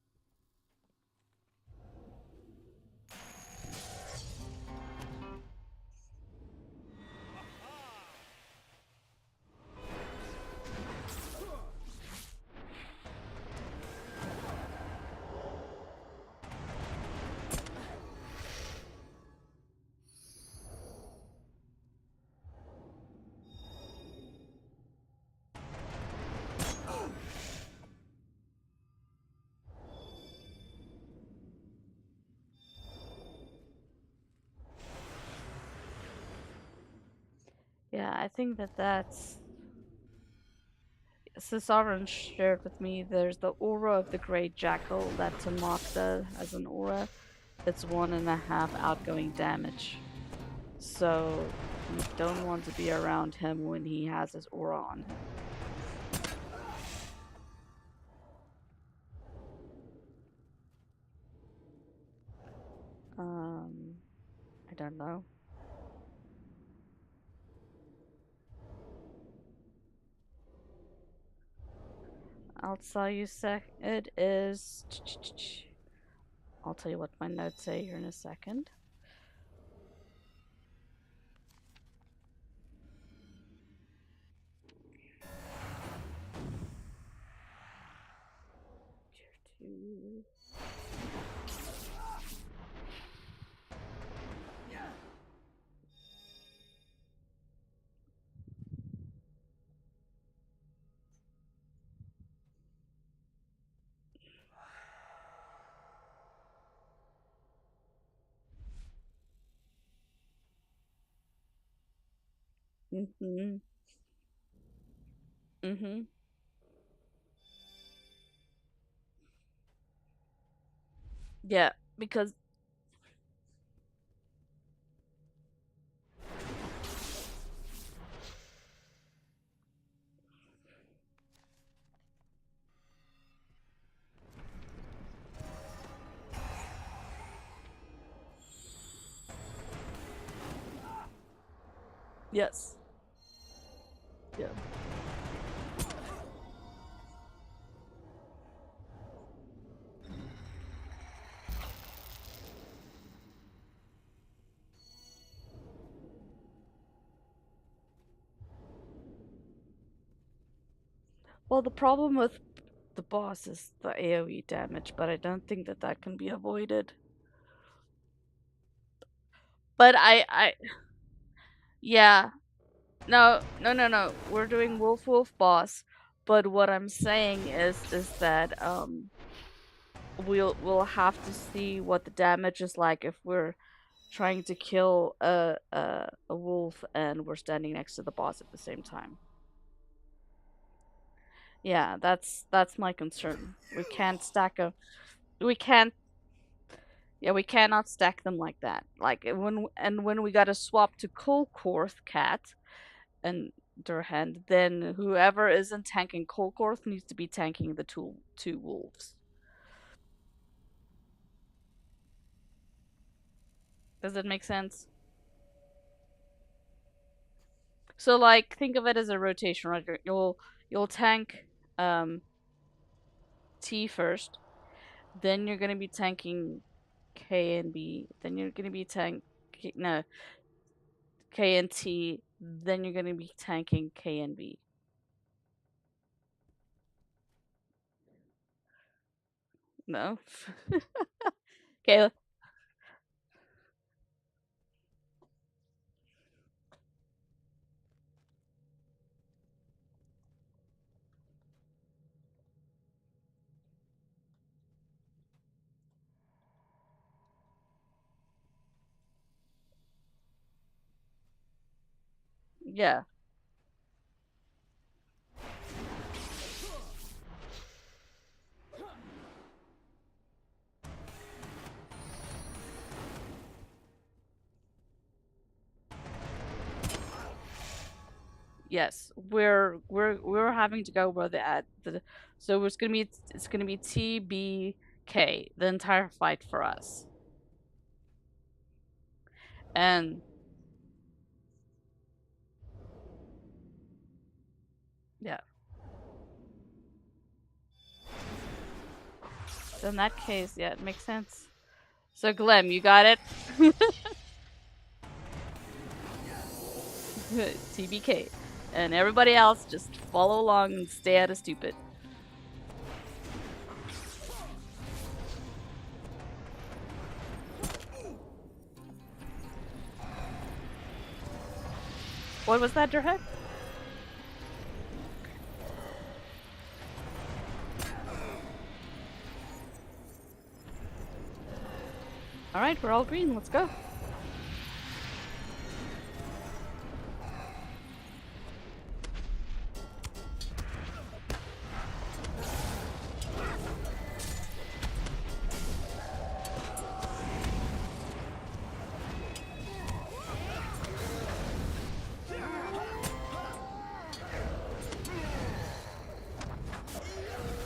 Yeah, I think that that's. So Sovereign shared with me there's the aura of the Great Jackal that Tamakda has an aura. It's 1.5 outgoing damage. So you don't want to be around him when he has his aura on him. Um, I don't know. I'll tell you it is. I'll tell you what my notes say here in a second. Tier 2. Mm-hmm. Mm-hmm. Yeah, because yes. Yeah. Well, the problem with the boss is the AoE damage, but I don't think that that can be avoided. But yeah, no, no, no, no. We're doing Wolf Wolf boss, but what I'm saying is that we'll have to see what the damage is like if we're trying to kill a wolf and we're standing next to the boss at the same time. Yeah, that's my concern. We can't stack a we can't yeah, we cannot stack them like that. Like when we got to swap to Kolkorth cat and Durhand, then whoever isn't tanking Kolkorth needs to be tanking the two wolves. Does that make sense? So like think of it as a rotation, right? You'll tank um T first, then you're gonna be tanking K and B, then you're gonna be tank no K and T, then you're gonna be tanking K and B. No. Okay. Yeah. Yes. We're having to go where the at the so it's gonna be T B K the entire fight for us. And yeah. So in that case, yeah, it makes sense. So Glem, you got it? TBK. And everybody else just follow along and stay out of stupid. What was that, Durhead? Alright, we're all green, let's go.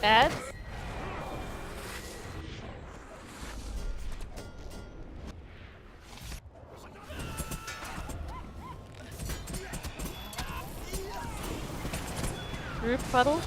Ads? Group puddle?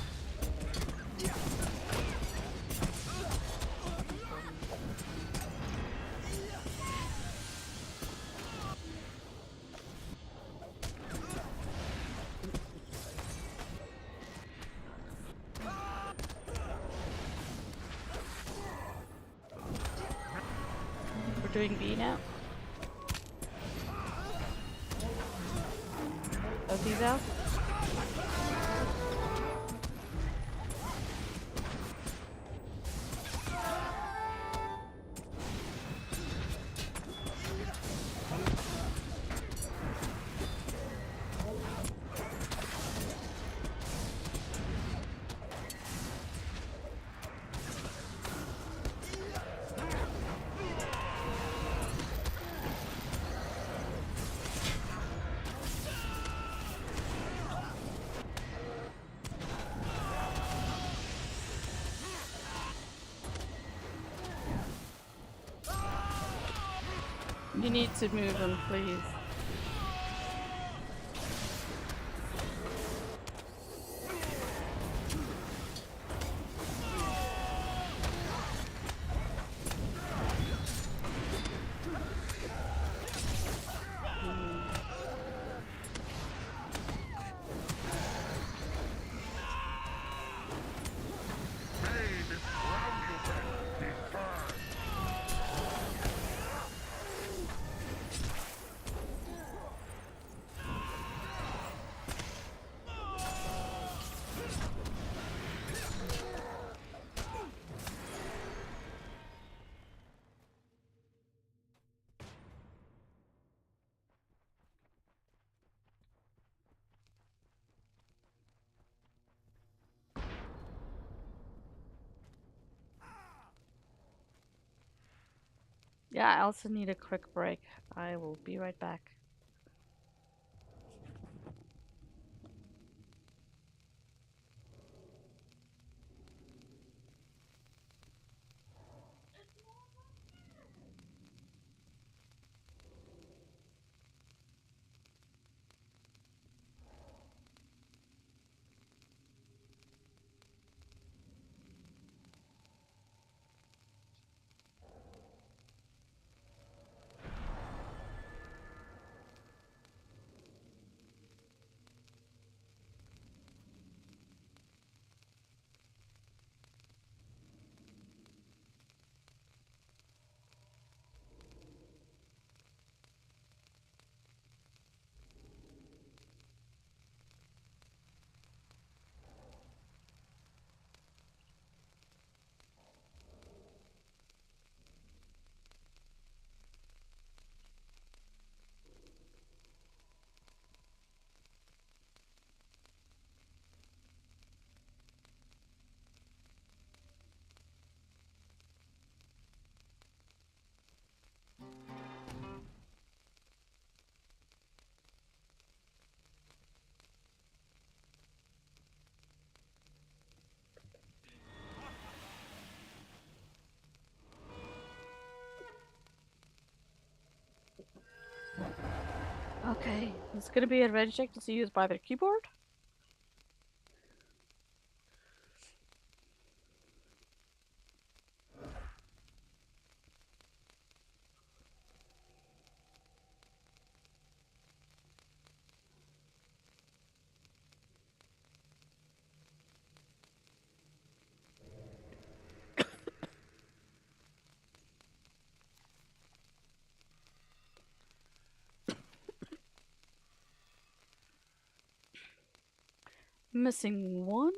We're doing B now. Both these out. You need to move them, please. Yeah, I also need a quick break. I will be right back. Okay, it's gonna be a red check to use by their keyboard. Missing one.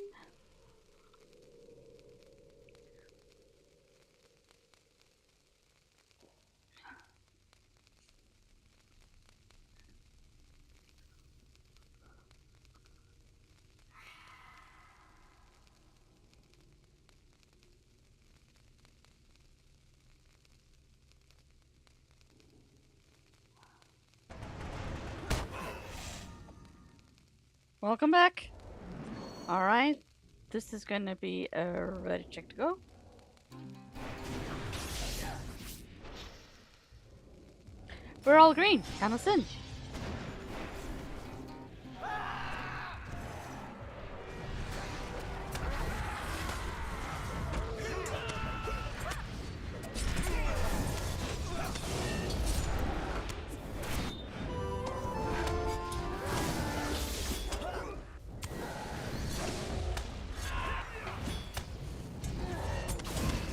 Welcome back. All right. This is gonna be a ready check to go. We're all green. Count us in.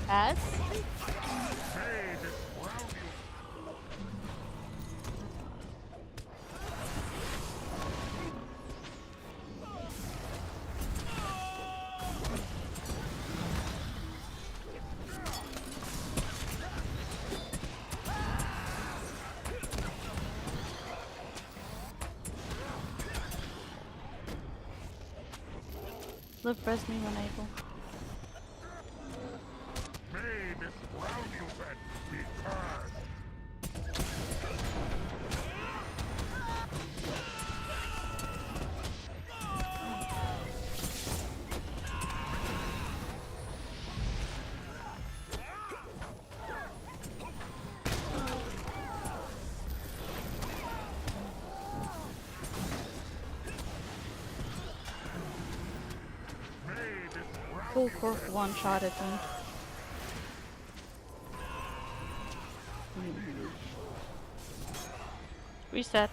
As live res me when able. May this ground you bed be cursed. Full court one shot at me. Reset.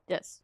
Yes.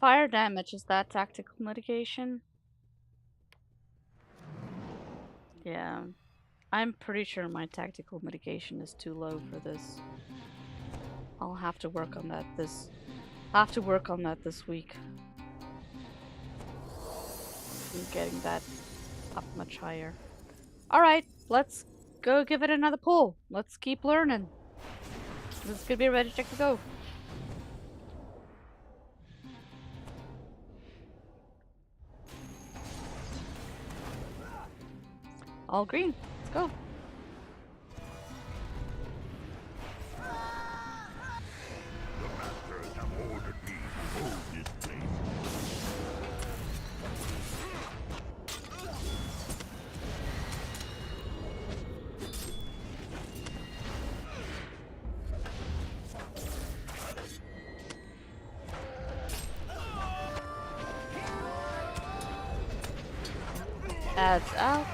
Fire damage, is that tactical mitigation? Yeah. I'm pretty sure my tactical mitigation is too low for this. I'll have to work on that this week. I'm getting that up much higher. Alright, let's go give it another pull. Let's keep learning. This is gonna be ready to go. All green. Let's go. The masters have ordered me to hold this place. Adds out.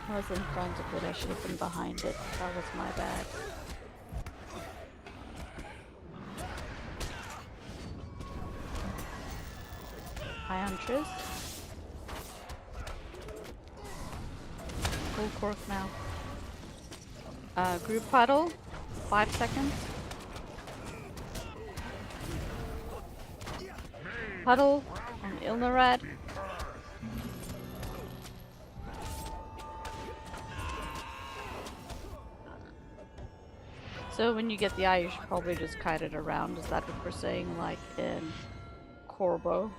I was in front of it, I should have been behind it. That was my bad. High on Triss. full cork now. Group puddle, 5 seconds. Puddle on Ilnared. So when you get the eye, you should probably just kite it around. Is that what we're saying, like in Corbo?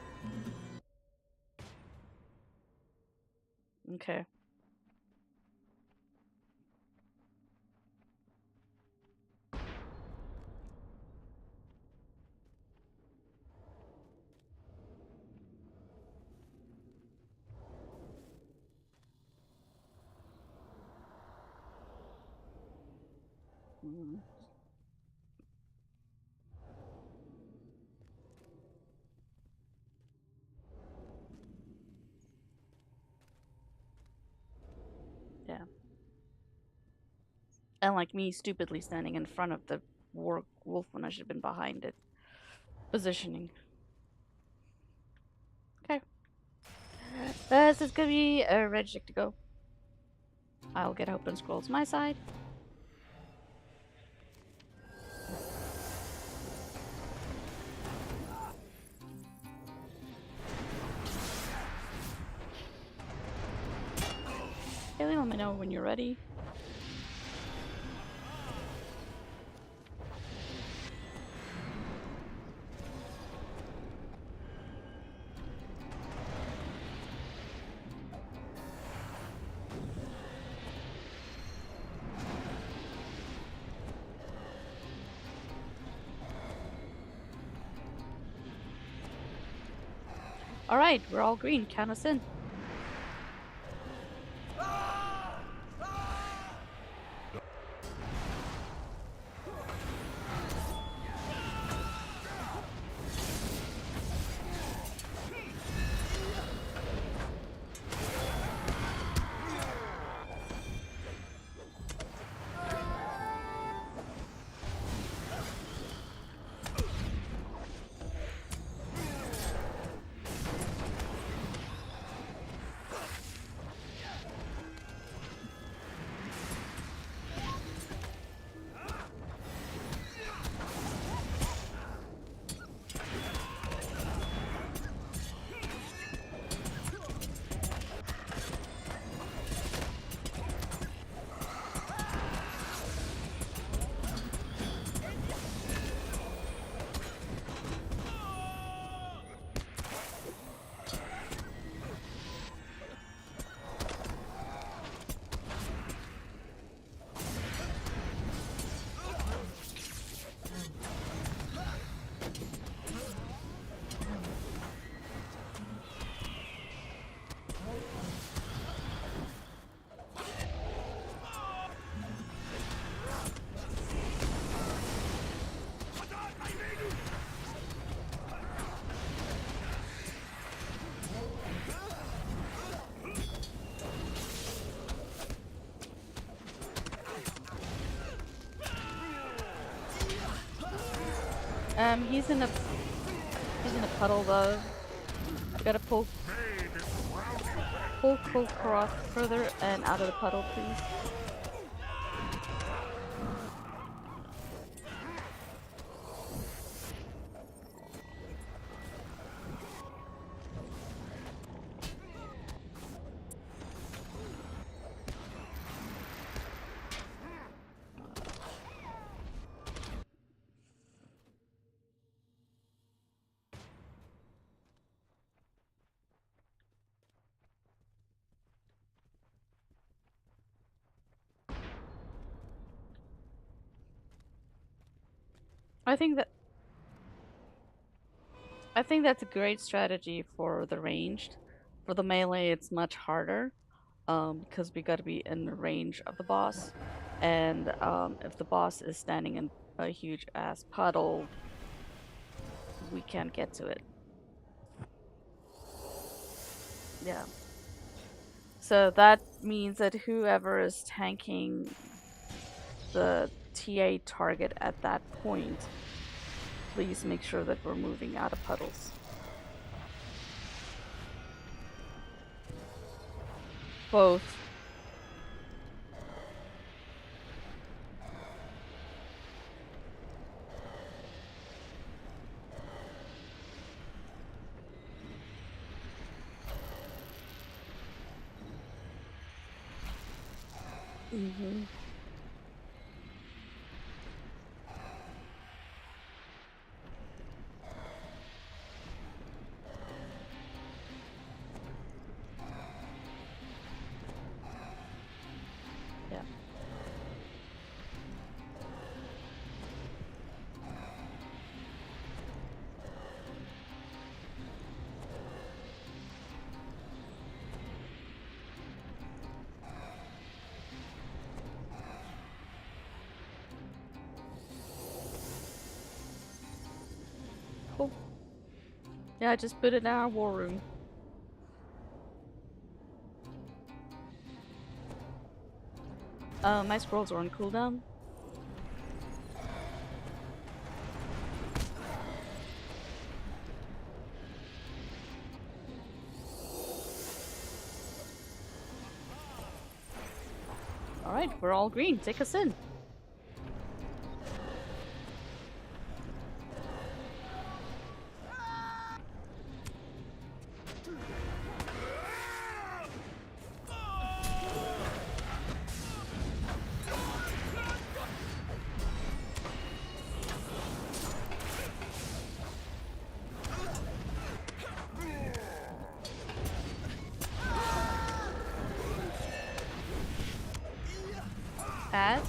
Okay. Mm. Yeah. And like me stupidly standing in front of the wolf when I should have been behind it. Positioning. Okay. So it's gonna be ready to go. I'll get open scrolls my side. Haley, let me know when you're ready. Alright, we're all green. Count us in. He's in a puddle though. Gotta pull Cross further and out of the puddle, please. I think that's a great strategy for the ranged. For the melee, it's much harder because we got to be in the range of the boss, and if the boss is standing in a huge ass puddle, we can't get to it. Yeah. So that means that whoever is tanking the TA target at that point, please make sure that we're moving out of puddles. Both. Mm-hmm. Yeah. Cool. Yeah, I just put it in our war room. My scrolls are on cooldown. Alright, we're all green. Take us in. As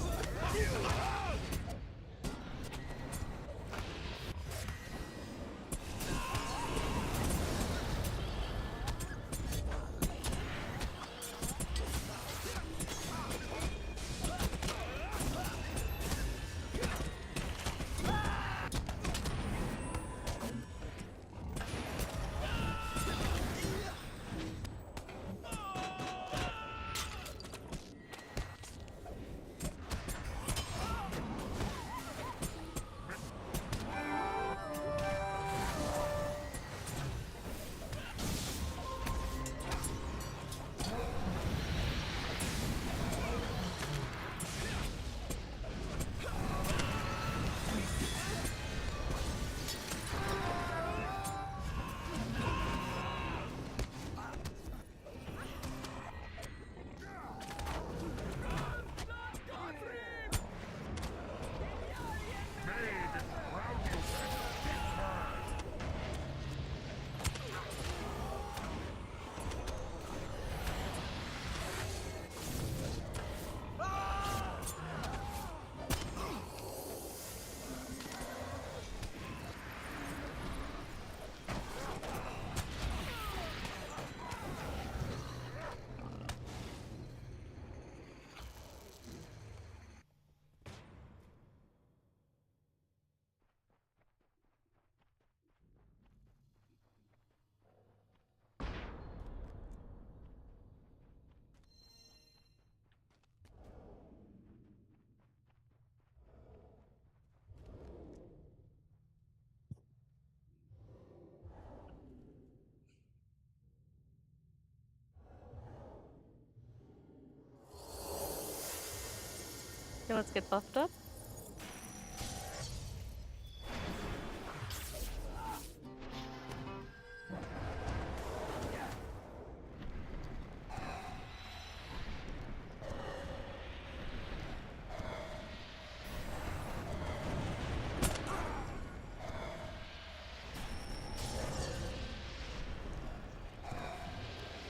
okay, let's get buffed up.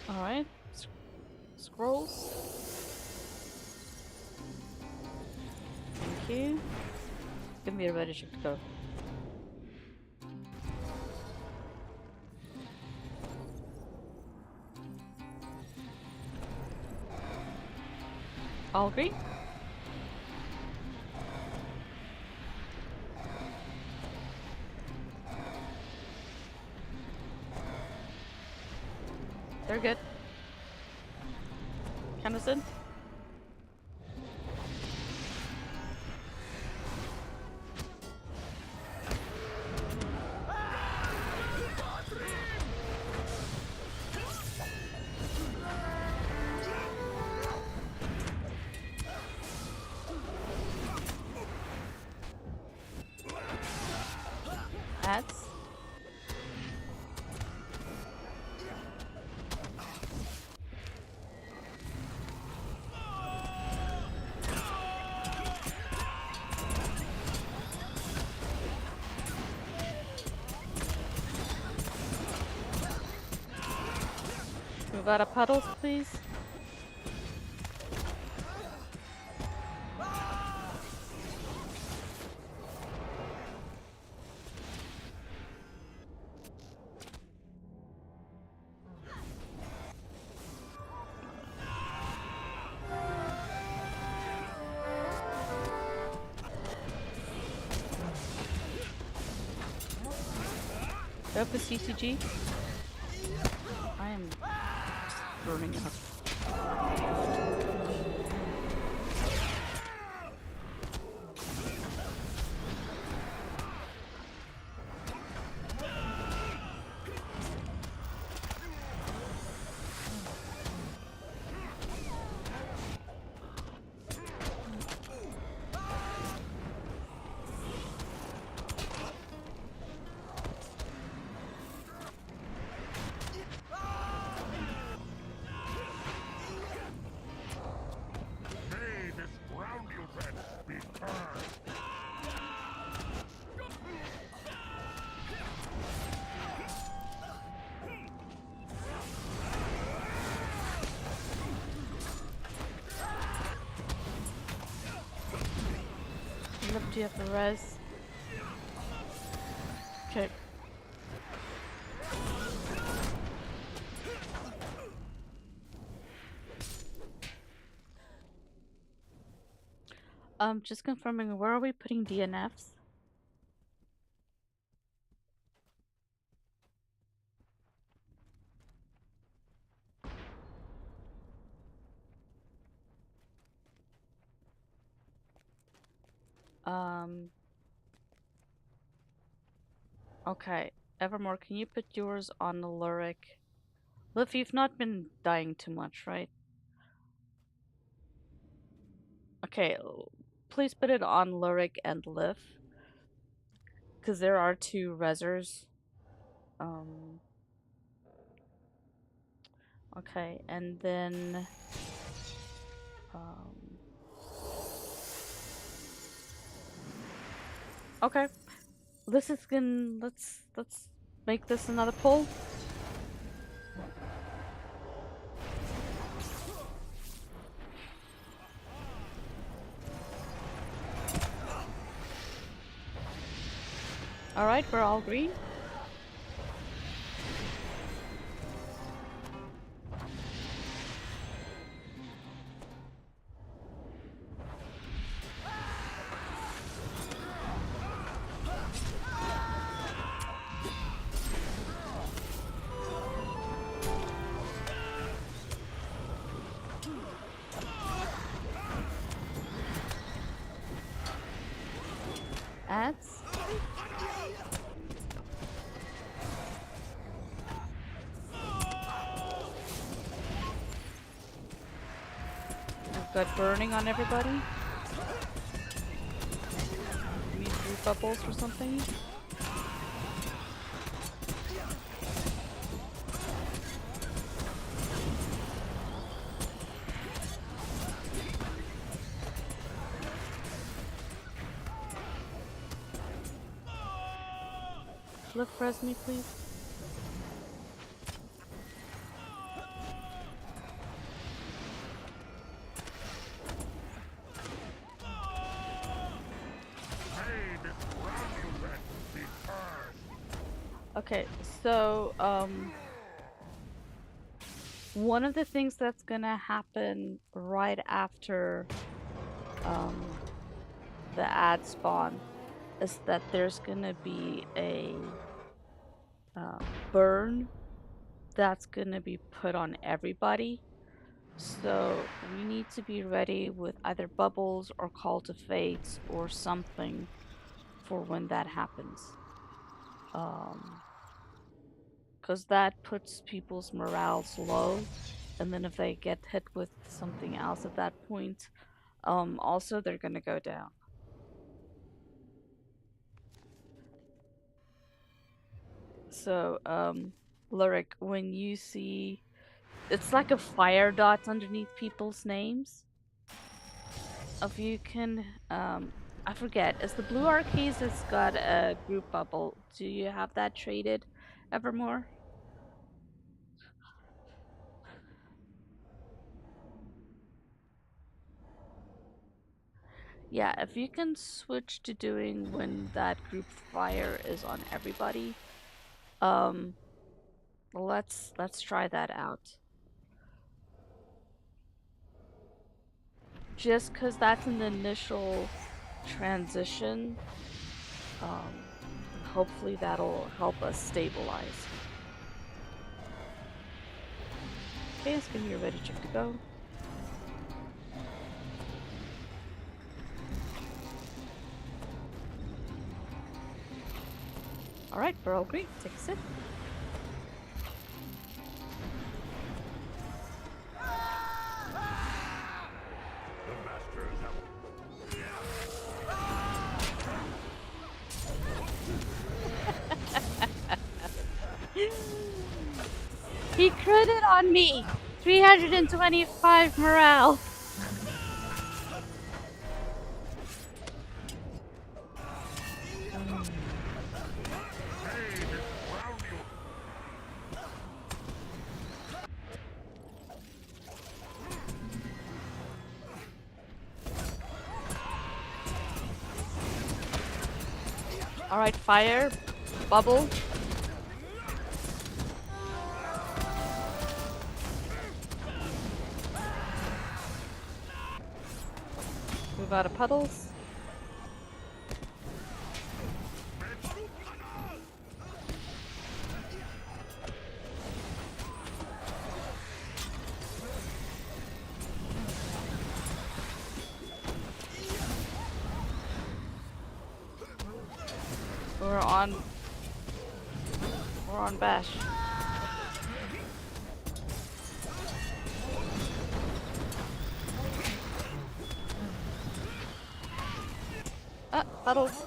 Alright. Scrolls. Thank you. Give me a ready to go. All green? They're good. Count us in. Ads. Move out of puddles, please. Go up with CCG. I am burning up. May this ground you tread be cursed. Lift you up the res. Okay. Just confirming, where are we putting DNFs? Okay. Evermore, can you put yours on the lyric? Liv, you've not been dying too much, right? Okay, please put it on lyric and Liv. Because there are two resers. Okay, and then okay. This is gonna let's make this another pull. Alright, we're all green. Ads. We've got burning on everybody. We need 3 bubbles or something. Flip res me, please. May this ground you tread be cursed. Okay, so one of the things that's gonna happen right after the ad spawn is that there's gonna be a burn that's gonna be put on everybody. So we need to be ready with either bubbles or call to fates or something for when that happens. Because that puts people's morales low, and then if they get hit with something else at that point, also they're gonna go down. So, Lyric, when you see, it's like a fire dot underneath people's names. If you can, I forget, is the blue arcades that's got a group bubble? Do you have that traded, Evermore? Yeah, if you can switch to doing when that group fire is on everybody, um, let's try that out. Just because that's an initial transition, and hopefully that'll help us stabilize. Okay, it's gonna be ready, check to go. Alright, we're all great. Take a sip. The masters have He critted on me! 325 morale! Alright, fire. Bubble. Move out of puddles. We're on bash. Puddles.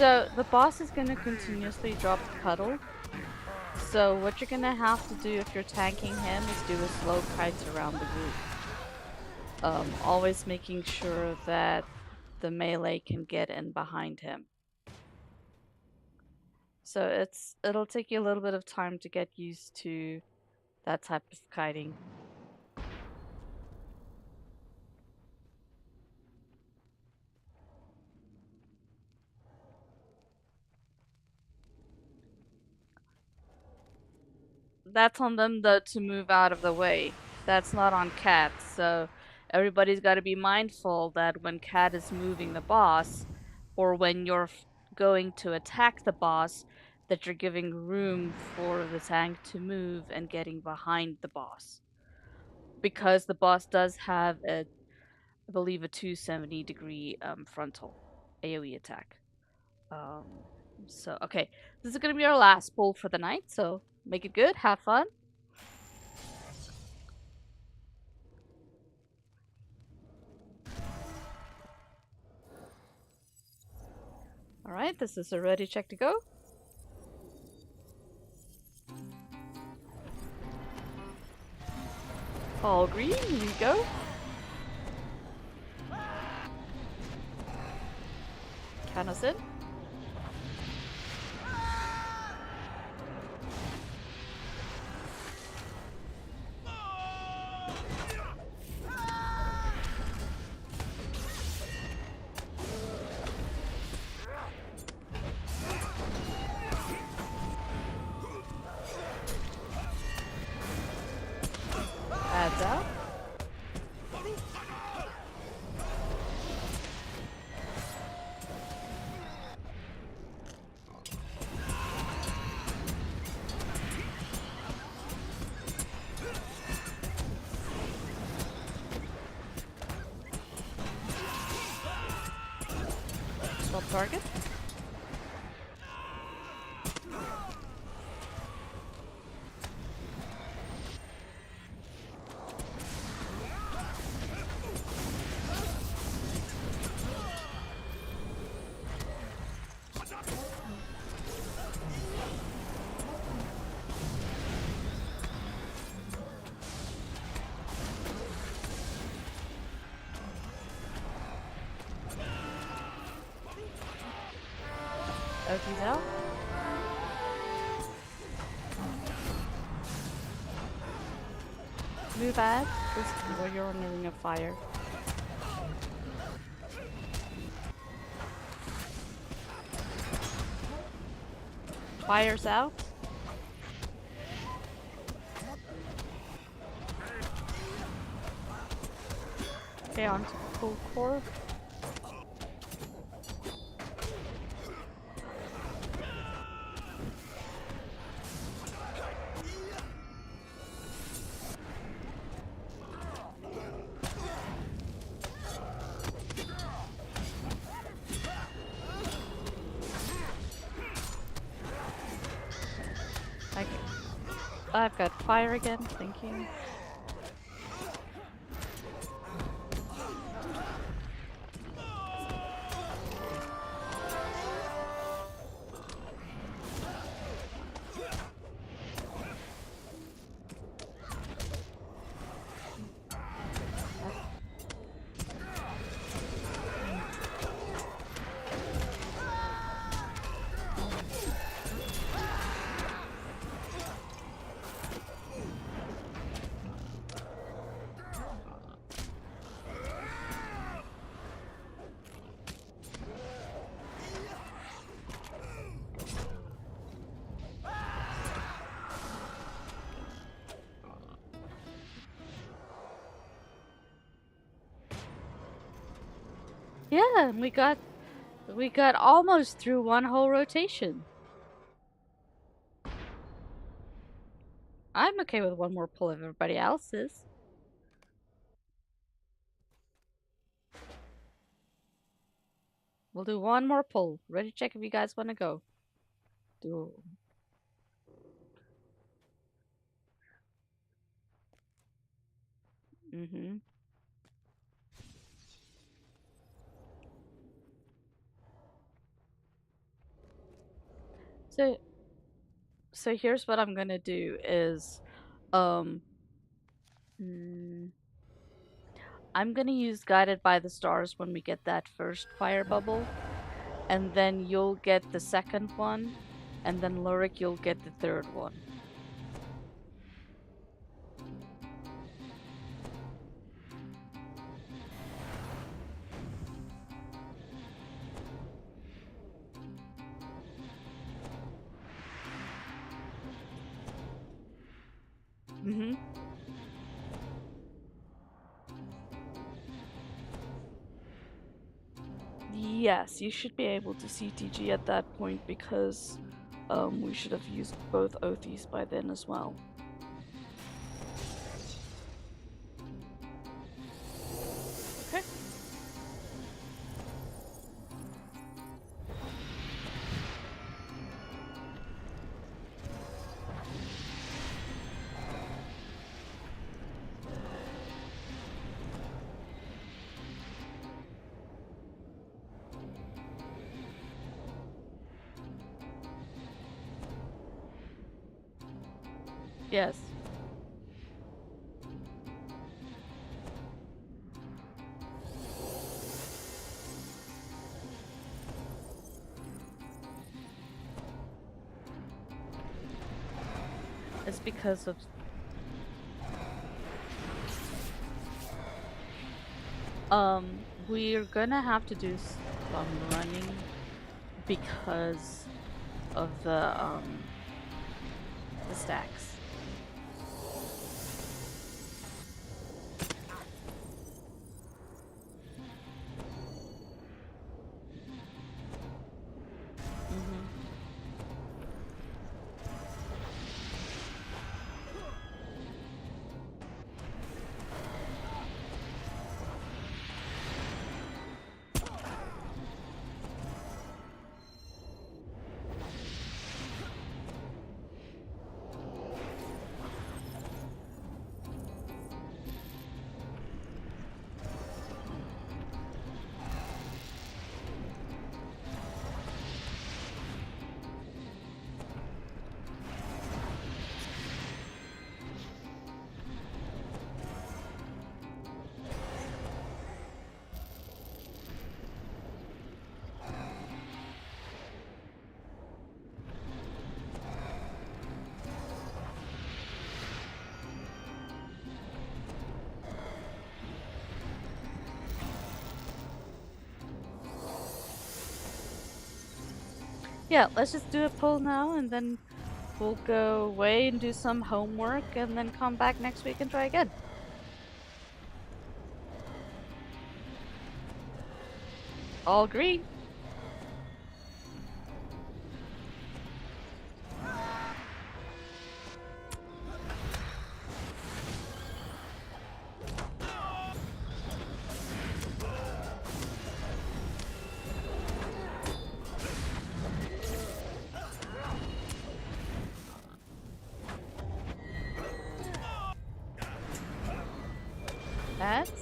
So the boss is gonna continuously drop the puddle. So what you're gonna have to do if you're tanking him is do a slow kite around the group. Always making sure that the melee can get in behind him. So it'll take you a little bit of time to get used to that type of kiting. That's on them though to move out of the way. That's not on Cat. So everybody's got to be mindful that when Cat is moving the boss, or when you're going to attack the boss, that you're giving room for the tank to move and getting behind the boss. Because the boss does have I believe, a 270-degree frontal AoE attack. Um, so okay, this is gonna be our last pull for the night. So make it good, have fun. All right, this is a ready check to go. All green, here we go. Count us in. Adds out. Swap target. He's out. Move ad. Or you're on a ring of fire. Fire's out. Okay, on to full core. I've got fire again, thank you. Yeah, we got almost through one whole rotation. I'm okay with one more pull if everybody else is. We'll do one more pull. Ready to check if you guys want to go. Do. Mm-hmm. So, so here's what I'm gonna do is, um, mm, I'm gonna use Guided by the Stars when we get that first fire bubble, and then you'll get the second one, and then Lurik, you'll get the third one. Mm-hmm. Yes, you should be able to CTG at that point because we should have used both Othies by then as well. Okay. Yes. It's because of we're gonna have to do some running because of the stacks. Mm-hmm. Yeah, let's just do a poll now, and then we'll go away and do some homework, and then come back next week and try again. All green. That's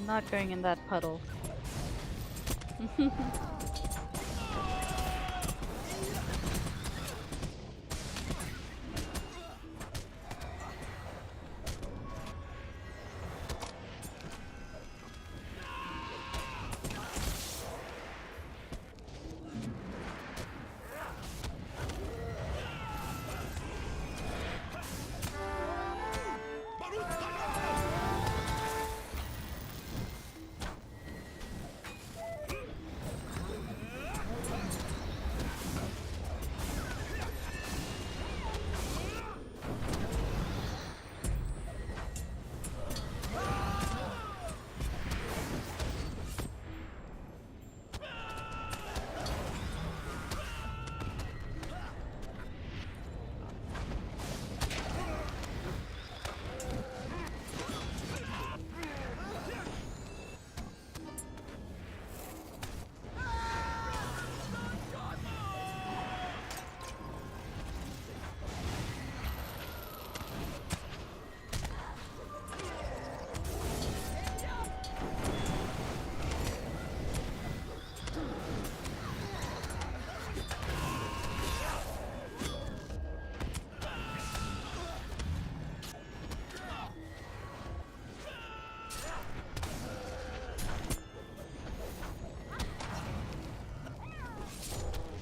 not going in that puddle.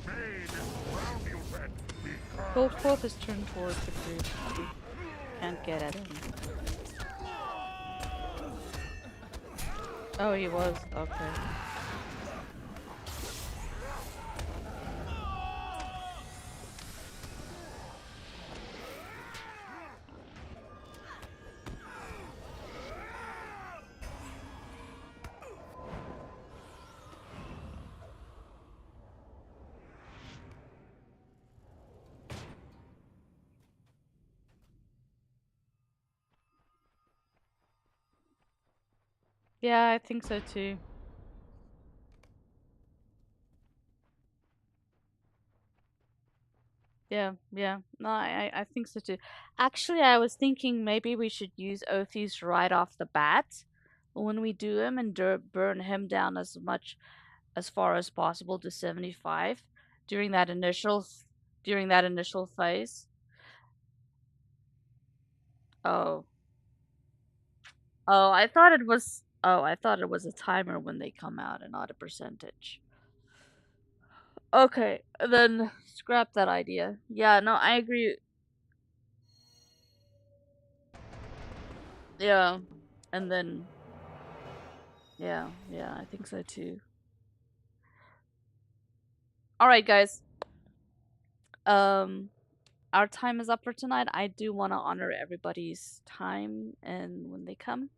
May this ground you tread be Gold cursed. Cloth is turned towards the group. We can't get at him. Oh, he was. Okay. Yeah, I think so too. Yeah, yeah. No, I think so too. Actually, I was thinking maybe we should use Othis right off the bat when we do him and burn him down as far as possible to 75 during that initial phase. Oh. I thought it was a timer when they come out and not a percentage. Okay, then scrap that idea. Yeah, no, I agree. Yeah. And then yeah, yeah, I think so too. All right, guys. Um our time is up for tonight. I do want to honor everybody's time and when they come.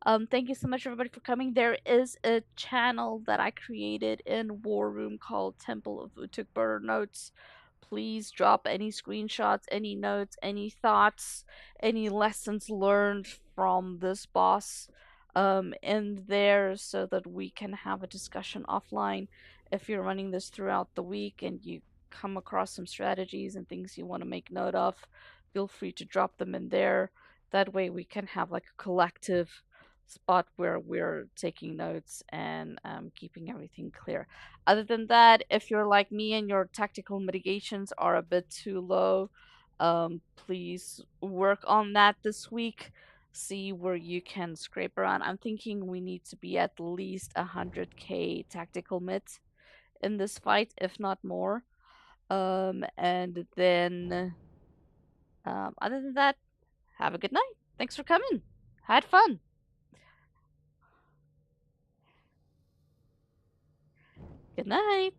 Thank you so much, everybody, for coming. There is a channel that I created in War Room called Temple of Utug-bur Notes. Please drop any screenshots, any notes, any thoughts, any lessons learned from this boss in there so that we can have a discussion offline. If you're running this throughout the week and you come across some strategies and things you want to make note of, feel free to drop them in there. That way we can have like a collective spot where we're taking notes and keeping everything clear. Other than that, if you're like me and your tactical mitigations are a bit too low, please work on that this week. See where you can scrape around. I'm thinking we need to be at least 100k tactical mit in this fight, if not more. And then, other than that, have a good night. Thanks for coming. Had fun. Good night.